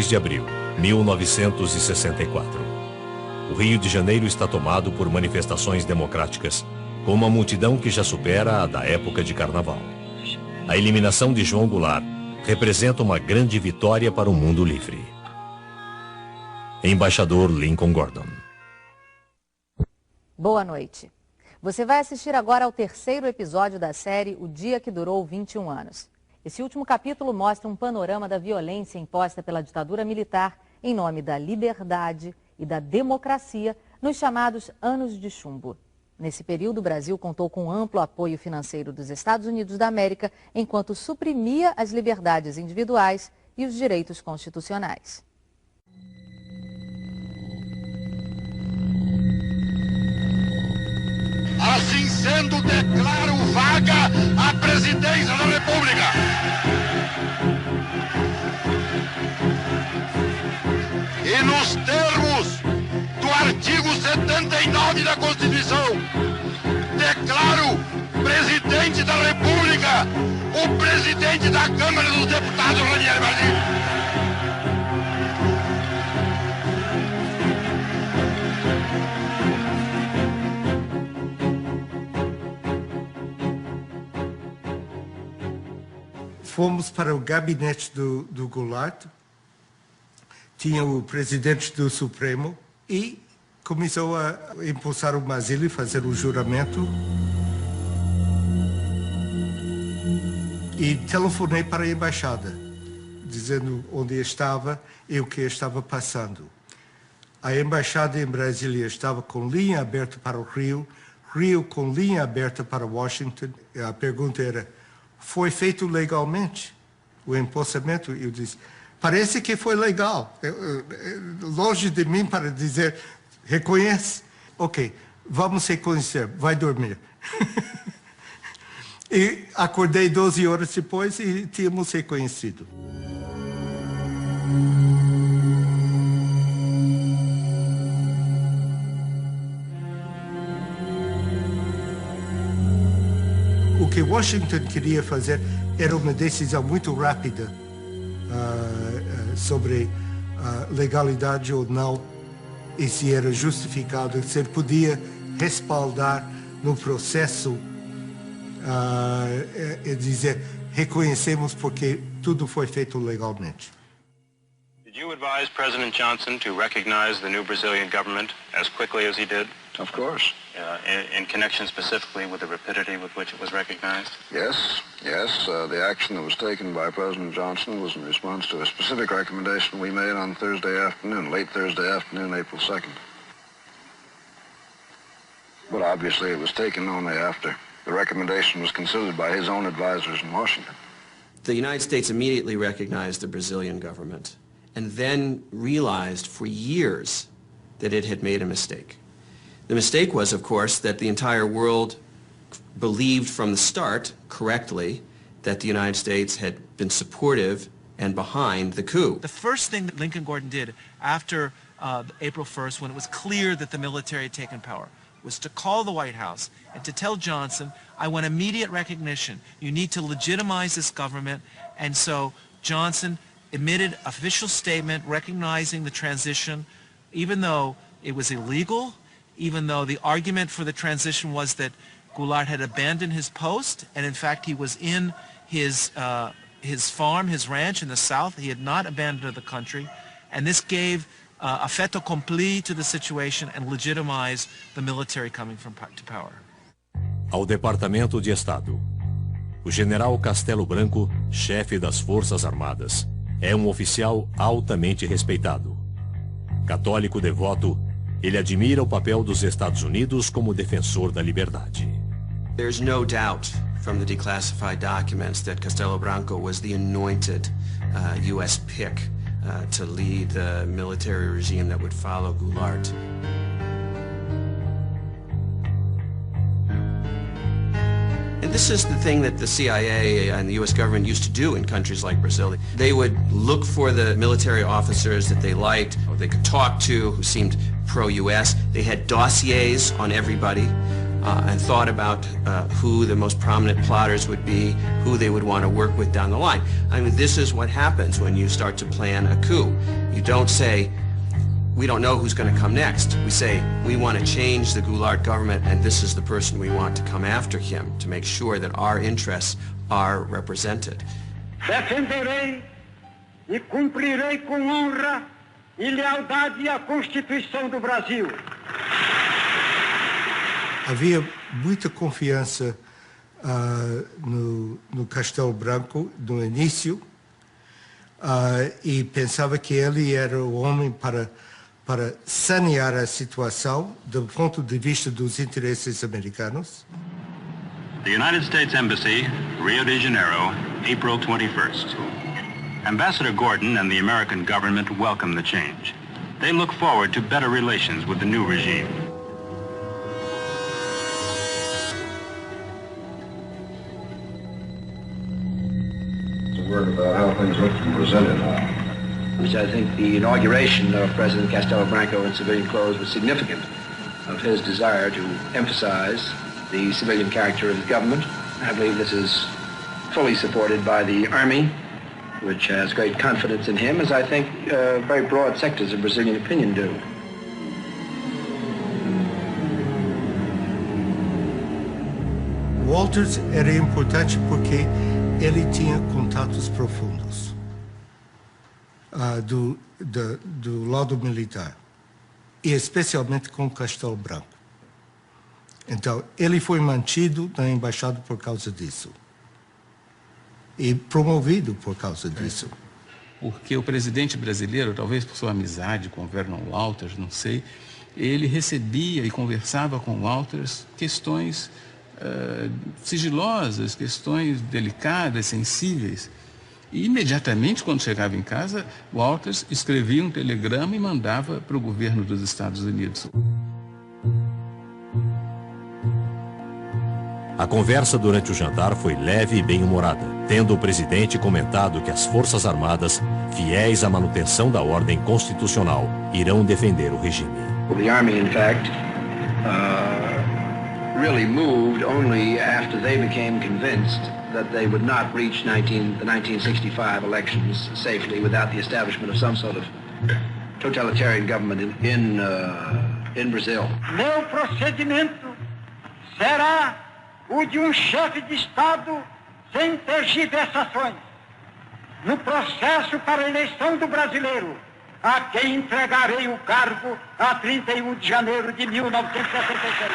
De abril, 1964. O Rio de Janeiro está tomado por manifestações democráticas, com uma multidão que já supera a da época de carnaval. A eliminação de João Goulart representa uma grande vitória para o mundo livre. Embaixador Lincoln Gordon. Boa noite. Você vai assistir agora ao terceiro episódio da série O Dia que Durou 21 anos. Esse último capítulo mostra um panorama da violência imposta pela ditadura militar em nome da liberdade e da democracia nos chamados Anos de Chumbo. Nesse período, o Brasil contou com amplo apoio financeiro dos Estados Unidos da América, enquanto suprimia as liberdades individuais e os direitos constitucionais. Assim sendo, declaro vaga a presidência da República. E nos termos do artigo 79 da Constituição, declaro presidente da República o presidente da Câmara dos Deputados, Ranieri Bardim. Fomos para o gabinete do Goulart, tinha o presidente do Supremo e começou a impulsar o Mazzilli, fazer o juramento. E telefonei para a embaixada, dizendo onde estava e o que estava passando. A embaixada em Brasília estava com linha aberta para o Rio, Rio com linha aberta para Washington. A pergunta era: foi feito legalmente o empossamento? Eu disse, parece que foi legal. Longe de mim para dizer, reconhece. Ok, vamos reconhecer, vai dormir. E acordei 12 horas depois e tínhamos reconhecido. O que Washington queria fazer era uma decisão muito rápida sobre legalidade ou não e se era justificado, se ele podia respaldar no processo e dizer, reconhecemos porque tudo foi feito legalmente. Did you advise President Johnson to recognize the new Brazilian government as quickly as he did? Of course. In connection specifically with the rapidity with which it was recognized? Yes. The action that was taken by President Johnson was in response to a specific recommendation we made on Thursday afternoon, late Thursday afternoon, April 2nd. But obviously it was taken only after the recommendation was considered by his own advisors in Washington. The United States immediately recognized the Brazilian government and then realized for years that it had made a mistake. The mistake was, of course, that the entire world believed from the start, correctly, that the United States had been supportive and behind the coup. The first thing that Lincoln Gordon did after April 1st, when it was clear that the military had taken power, was to call the White House and to tell Johnson, I want immediate recognition. You need to legitimize this government. And so Johnson emitted an official statement recognizing the transition, even though it was illegal, even though the argument for the transition was that Goulart had abandoned his post, and in fact he was in his farm, his ranch in the south. He had not abandoned the country, and this gave a fait accompli to the situation and legitimized the military coming to power. Ao Departamento de Estado. O general Castelo Branco, chefe das Forças Armadas, é um oficial altamente respeitado. Católico devoto, ele admira o papel dos Estados Unidos como defensor da liberdade. There's no doubt from the declassified documents that Castelo Branco was the anointed U.S. pick to lead the military regime that would follow Goulart. And this is the thing that the CIA and the U.S. government used to do in countries like Brazil. They would look for the military officers that they liked, or they could talk to, who seemed pro-U.S. They had dossiers on everybody and thought about who the most prominent plotters would be, who they would want to work with down the line. I mean, this is what happens when you start to plan a coup. You don't say, we don't know who's going to come next. We say, we want to change the Goulart government, and this is the person we want to come after him to make sure that our interests are represented. Defenderei e cumprirei com honra e lealdade a Constituição do Brasil. Havia muita confiança no Castelo Branco no início e pensava que ele era o homem para sanear a situação do ponto de vista dos interesses americanos. The United States Embassy, Rio de Janeiro, April 21st. Ambassador Gordon and the American government welcome the change. They look forward to better relations with the new regime. A word about how things look from Brasilia now. Which I think the inauguration of President Castelo Branco in civilian clothes was significant of his desire to emphasize the civilian character of his government. I believe this is fully supported by the Army, which has great confidence in him, as I think very broad sectors of Brazilian opinion do. Walters era importante porque ele tinha contatos profundos do lado militar, e especialmente com Castelo Branco. Então, ele foi mantido na embaixada por causa disso. E promovido por causa disso. Porque o presidente brasileiro, talvez por sua amizade com Vernon Walters, não sei, ele recebia e conversava com Walters questões sigilosas, questões delicadas, sensíveis. E imediatamente, quando chegava em casa, Walters escrevia um telegrama e mandava para o governo dos Estados Unidos. A conversa durante o jantar foi leve e bem-humorada, tendo o presidente comentado que as Forças Armadas, fiéis à manutenção da ordem constitucional, irão defender o regime. The Army, in fact, really moved only after they became convinced that they would not reach the 1965 elections safely without the establishment of some sort of totalitarian government in Brazil. Meu procedimento será o de um chefe de Estado sem tergiversações. No processo para a eleição do brasileiro, a quem entregarei o cargo a 31 de janeiro de 1966.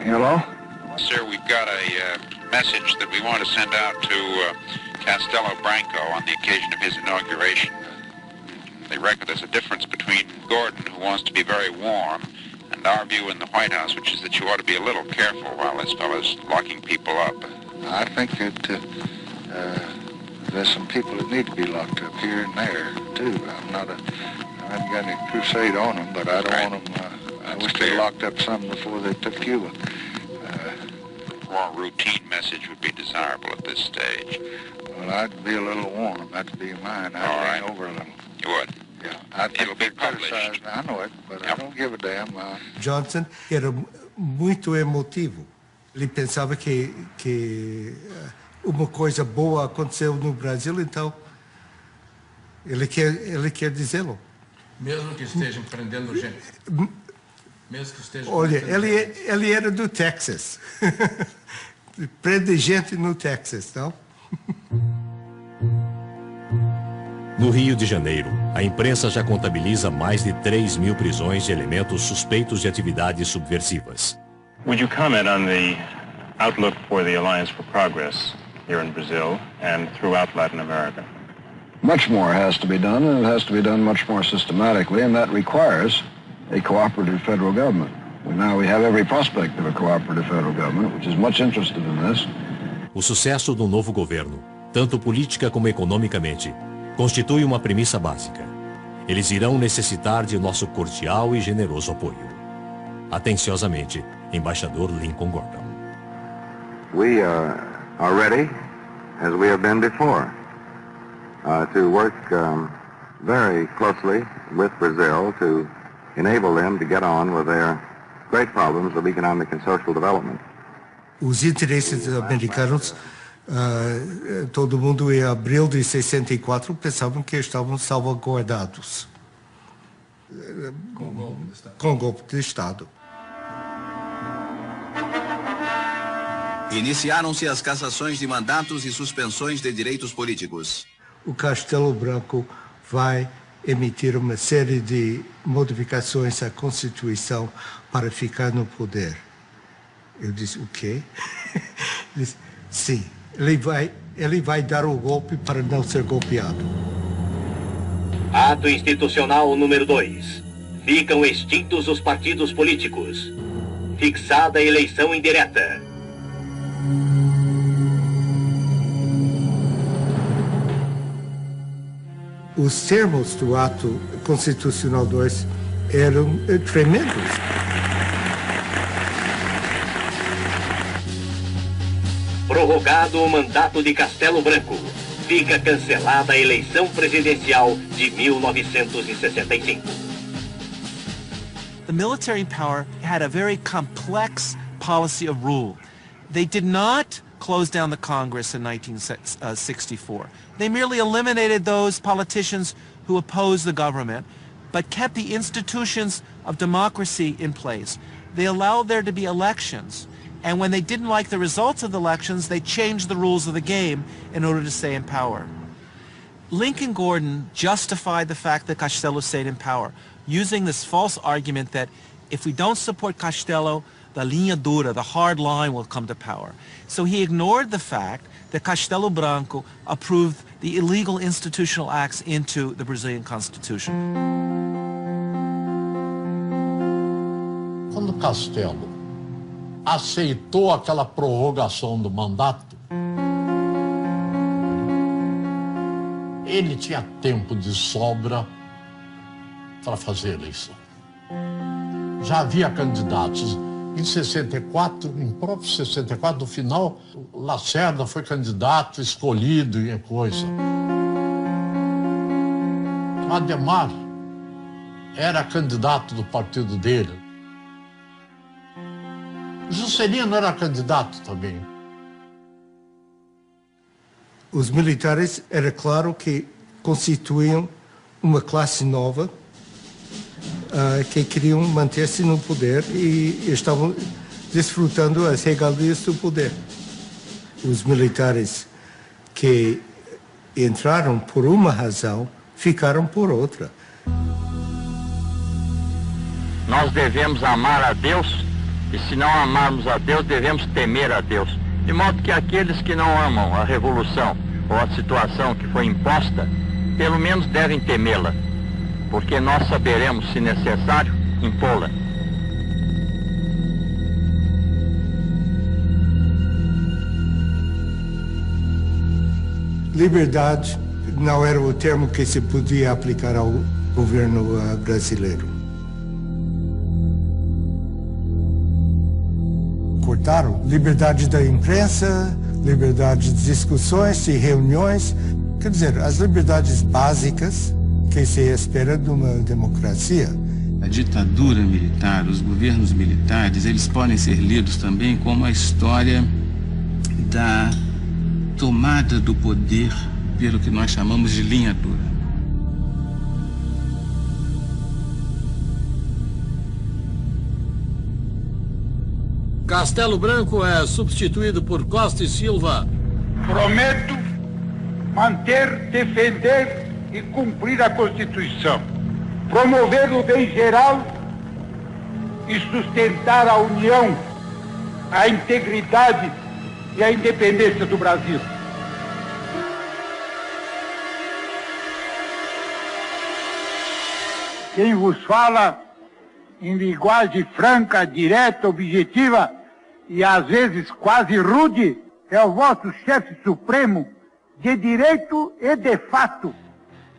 Hello? Sir, we've got a message that we want to send out to Castelo Branco on the occasion of his inauguration. They reckon there's a difference between Gordon, who wants to be very warm, and our view in the White House, which is that you ought to be a little careful while this fellow's locking people up. I think that there's some people that need to be locked up here and there, too. I haven't got any crusade on them, but I don't want them... I wish they locked up some before they took Cuba. More routine message would be desirable at this stage. Well, I'd be a little warm. That'd be mine. I'd lean over a little. You would? Yeah. It'll be published. I know it, but I don't give a damn. Johnson era muito emotivo. Ele pensava que uma coisa boa aconteceu no Brasil, então ele quer dizê-lo. Mesmo que estejam prendendo gente. Mesmo que estejam Olha, ele era do Texas. Prende gente no Texas, não? No Rio de Janeiro, a imprensa já contabiliza mais de 3.000 prisões de elementos suspeitos de atividades subversivas. Would you comment on the outlook for the Alliance for Progress here in Brazil and throughout Latin America? Much more has to be done, and it has to be done much more systematically, and that requires a cooperative federal government. We have every prospect of a cooperative federal government, which is much interested in this. O sucesso do novo governo, tanto política como economicamente, constitui uma premissa básica. Eles irão necessitar de nosso cordial e generoso apoio. Atenciosamente, Embaixador Lincoln Gordon. We are ready, as we have been before, to work very closely with Brazil to enable them to get on with their great problems of economic and social development. Os interesses americanos, todo mundo em abril de 64 pensavam que estavam salvaguardados com golpe de Estado. Iniciaram-se as cassações de mandatos e suspensões de direitos políticos. O Castelo Branco vai emitir uma série de modificações à Constituição para ficar no poder. Eu disse, o quê? Ele disse, sim, ele vai dar o golpe para não ser golpeado. Ato institucional número 2. Ficam extintos os partidos políticos. Fixada a eleição indireta. Os termos do ato constitucional 2 eram tremendos. Prorrogado o mandato de Castelo Branco. Fica cancelada a eleição presidencial de 1965. The military power had a very complex policy of rule. They did not close down the Congress in 1964. They merely eliminated those politicians who opposed the government, but kept the institutions of democracy in place. They allowed there to be elections, and when they didn't like the results of the elections, they changed the rules of the game in order to stay in power. Lincoln Gordon justified the fact that Castelo stayed in power, using this false argument that if we don't support Castelo, the linha dura, the hard line, will come to power. So he ignored the fact that Castelo Branco approved the illegal institutional acts into the Brazilian Constitution. Quando Castelo aceitou aquela prorrogação do mandato, ele tinha tempo de sobra para fazer a eleição. Já havia candidatos Em 64, em próprio 64, no final, Lacerda foi candidato, escolhido e coisa. Ademar era candidato do partido dele. Juscelino era candidato também. Os militares, era claro que constituíam uma classe nova que queriam manter-se no poder e estavam desfrutando as regalias do poder. Os militares que entraram por uma razão, ficaram por outra. Nós devemos amar a Deus e, se não amarmos a Deus, devemos temer a Deus. De modo que aqueles que não amam a revolução ou a situação que foi imposta, pelo menos devem temê-la, porque nós saberemos, se necessário, impô-la. Liberdade não era o termo que se podia aplicar ao governo brasileiro. Cortaram liberdade da imprensa, liberdade de discussões e reuniões, quer dizer, as liberdades básicas que se espera de uma democracia. A ditadura militar, os governos militares, eles podem ser lidos também como a história da tomada do poder pelo que nós chamamos de linha dura. Castelo Branco é substituído por Costa e Silva. Prometo manter, defender e cumprir a Constituição, promover o bem geral e sustentar a união, a integridade e a independência do Brasil. Quem vos fala em linguagem franca, direta, objetiva e às vezes quase rude é o vosso chefe supremo de direito e de fato,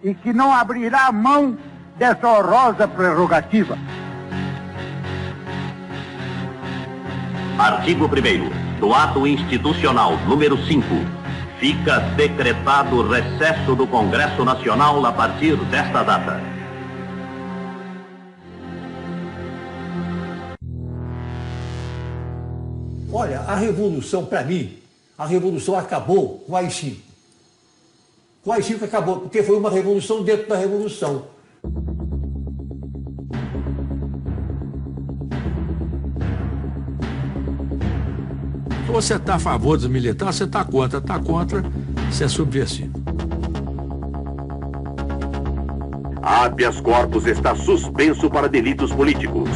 e que não abrirá mão dessa honrosa prerrogativa. Artigo 1º do Ato Institucional número 5. Fica decretado o recesso do Congresso Nacional a partir desta data. Olha, a revolução, para mim, a revolução acabou com o AI-5. O AI-5 acabou, porque foi uma revolução dentro da revolução. Você está a favor dos militares, você está contra, você é subversivo. Habeas corpus está suspenso para delitos políticos.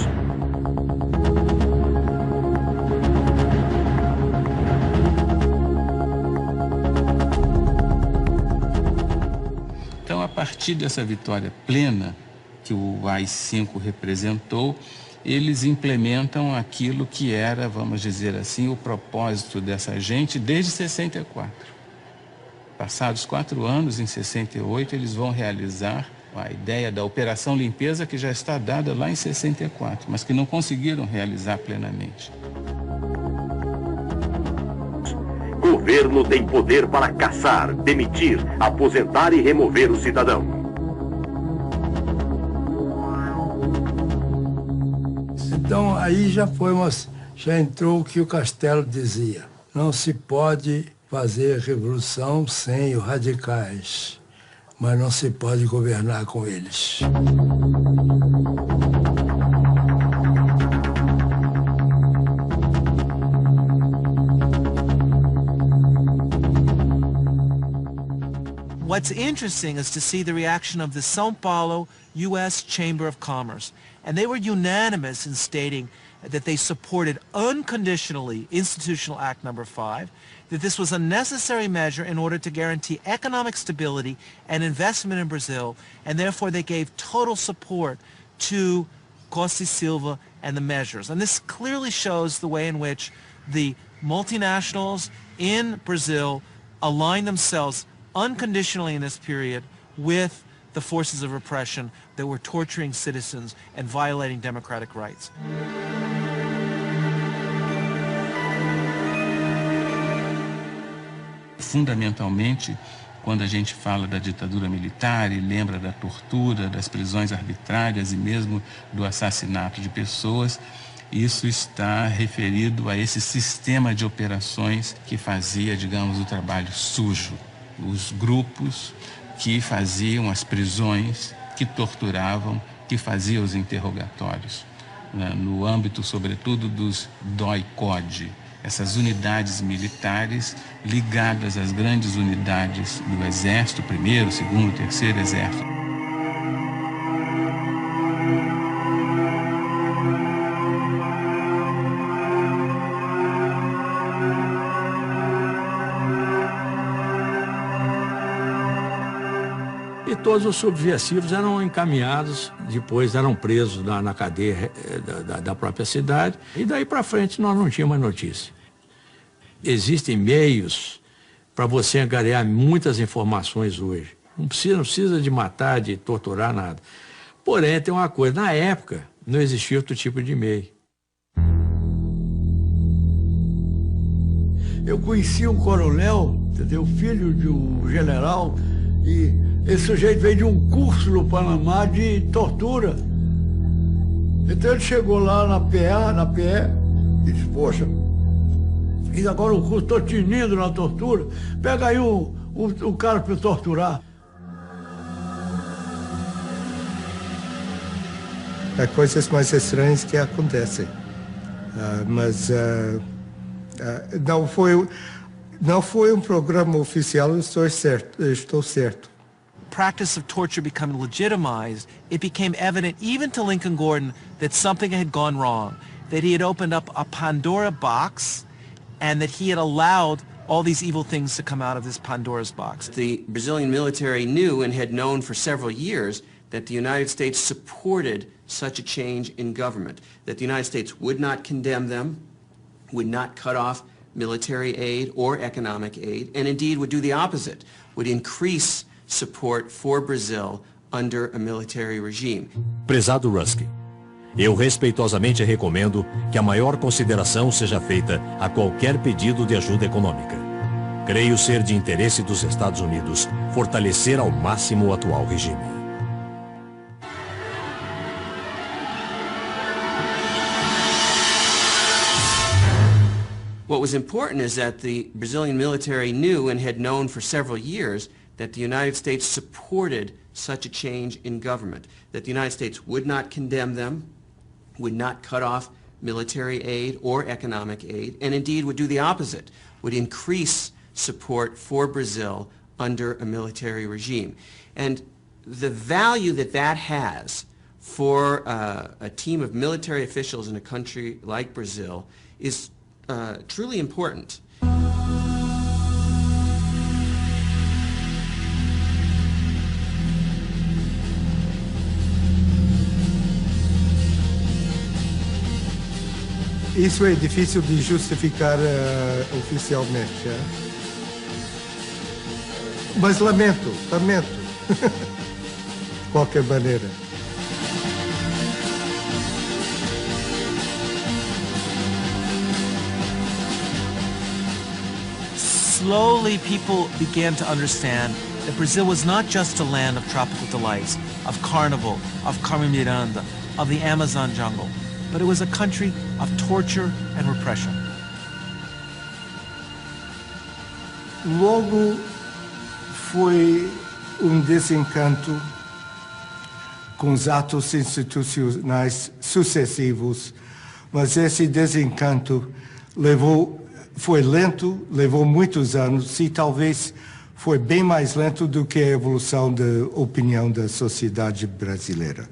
Então, a partir dessa vitória plena que o AI-5 representou, eles implementam aquilo que era, vamos dizer assim, o propósito dessa gente desde 64. Passados 4 anos, em 68, eles vão realizar a ideia da Operação Limpeza, que já está dada lá em 64, mas que não conseguiram realizar plenamente. Governo tem poder para caçar, demitir, aposentar e remover o cidadão. Então aí já entrou o que o Castelo dizia. Não se pode fazer revolução sem os radicais, mas não se pode governar com eles. What's interesting is to see the reaction of the São Paulo U.S. Chamber of Commerce. And they were unanimous in stating that they supported unconditionally Institutional Act No. 5, that this was a necessary measure in order to guarantee economic stability and investment in Brazil, and therefore they gave total support to Costa e Silva and the measures. And this clearly shows the way in which the multinationals in Brazil aligned themselves unconditionally in this period with the forces of repression that were torturing citizens and violating democratic rights. fundamentalmente, quando a gente fala da ditadura militar e lembra da tortura, das prisões arbitrárias e mesmo do assassinato de pessoas, isso está referido a esse sistema de operações que fazia, digamos, o trabalho sujo. Os grupos que faziam as prisões, que torturavam, que faziam os interrogatórios, né, no âmbito, sobretudo, dos DOI-CODE, essas unidades militares ligadas às grandes unidades do Exército, 1º, 2º, 3º Exército. E todos os subversivos eram encaminhados, depois eram presos na cadeia da própria cidade, e daí para frente nós não tínhamos mais notícia. Existem meios para você angariar muitas informações hoje. Não precisa de matar, de torturar, nada. Porém, tem uma coisa, na época não existia outro tipo de meio. Eu conheci um coronel, entendeu? Filho de um general, e esse sujeito veio de um curso no Panamá de tortura. Então ele chegou lá na PE, e disse, poxa, fiz agora um curso, estou tinindo na tortura, pega aí um cara para torturar. Há coisas mais estranhas que acontecem, mas não foi um programa oficial, estou certo. Practice of torture becoming legitimized, it became evident even to Lincoln Gordon that something had gone wrong, that he had opened up a Pandora box and that he had allowed all these evil things to come out of this Pandora's box. The Brazilian military knew and had known for several years that the United States supported such a change in government, that the United States would not condemn them, would not cut off military aid or economic aid, and indeed would do the opposite, would increase support for Brazil under a military regime. Prezado Rusk, eu respeitosamente recomendo que a maior consideração seja feita a qualquer pedido de ajuda econômica. Creio ser de interesse dos Estados Unidos fortalecer ao máximo o atual regime. What was important is that the Brazilian military knew and had known for several years that the United States supported such a change in government, that the United States would not condemn them, would not cut off military aid or economic aid, and indeed would do the opposite, would increase support for Brazil under a military regime. And the value that that has for a team of military officials in a country like Brazil is truly important. Isso é difícil de justificar oficialmente. Mas lamento. De qualquer maneira. Slowly people began to understand that Brazil was not just a land of tropical delights, of carnival, of Carmen Miranda, of the Amazon jungle, but it was a country of torture and repression. Logo foi desencanto com os atos institucionais sucessivos, mas esse desencanto foi lento, levou muitos anos e talvez foi bem mais lento do que a evolução da opinião da sociedade brasileira.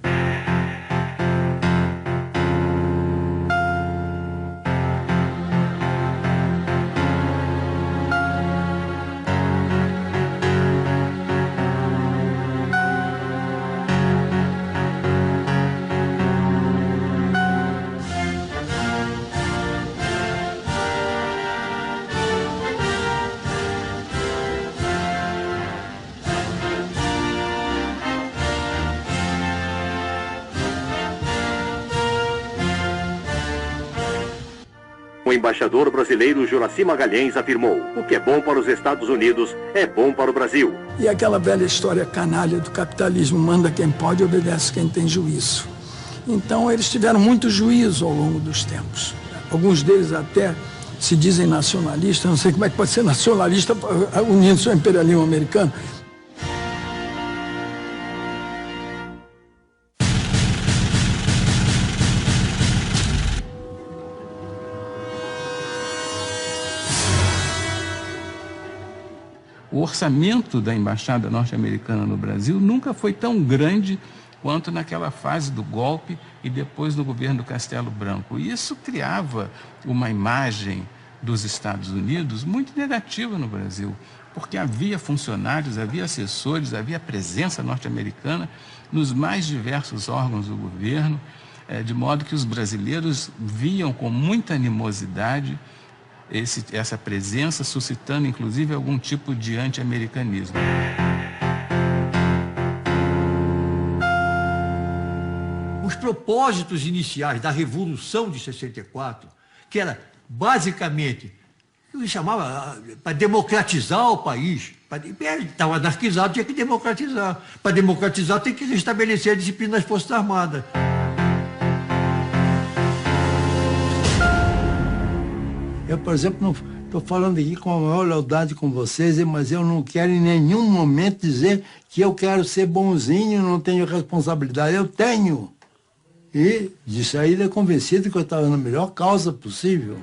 embaixador brasileiro Juraci Magalhães afirmou: o que é bom para os Estados Unidos é bom para o Brasil. E aquela velha história canalha do capitalismo, manda quem pode e obedece quem tem juízo. Então eles tiveram muito juízo ao longo dos tempos. Alguns deles até se dizem nacionalistas, não sei como é que pode ser nacionalista unindo-se ao imperialismo americano. O orçamento da Embaixada norte-americana no Brasil nunca foi tão grande quanto naquela fase do golpe e depois do governo do Castelo Branco. E isso criava uma imagem dos Estados Unidos muito negativa no Brasil, porque havia funcionários, havia assessores, havia presença norte-americana nos mais diversos órgãos do governo, de modo que os brasileiros viam com muita animosidade essa presença, suscitando inclusive algum tipo de anti-americanismo. Os propósitos iniciais da Revolução de 64, que era basicamente, eu chamava para democratizar o país, estava anarquizado, tinha que democratizar. Para democratizar tem que restabelecer a disciplina das Forças Armadas. Eu, por exemplo, não estou falando aqui com a maior lealdade com vocês, mas eu não quero em nenhum momento dizer que eu quero ser bonzinho, não tenho responsabilidade. Eu tenho. E de saída convencido que eu estava na melhor causa possível.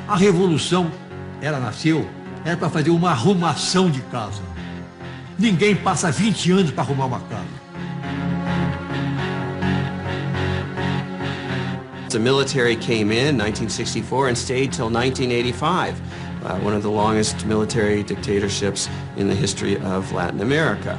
A Revolução, ela nasceu, era para fazer uma arrumação de casa. Ninguém passa 20 anos para arrumar uma casa. The military came in 1964 and stayed till 1985, one of the longest military dictatorships in the history of Latin America.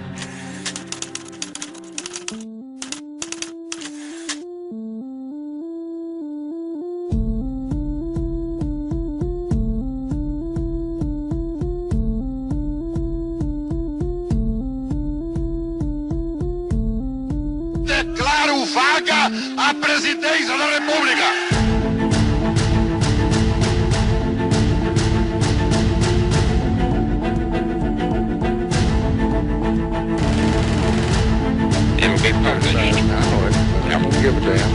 Declaro vaga a presidência da República. I don't give a damn.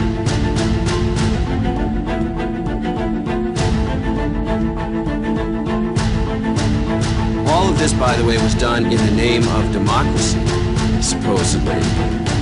All of this, by the way, was done in the name of democracy, supposedly.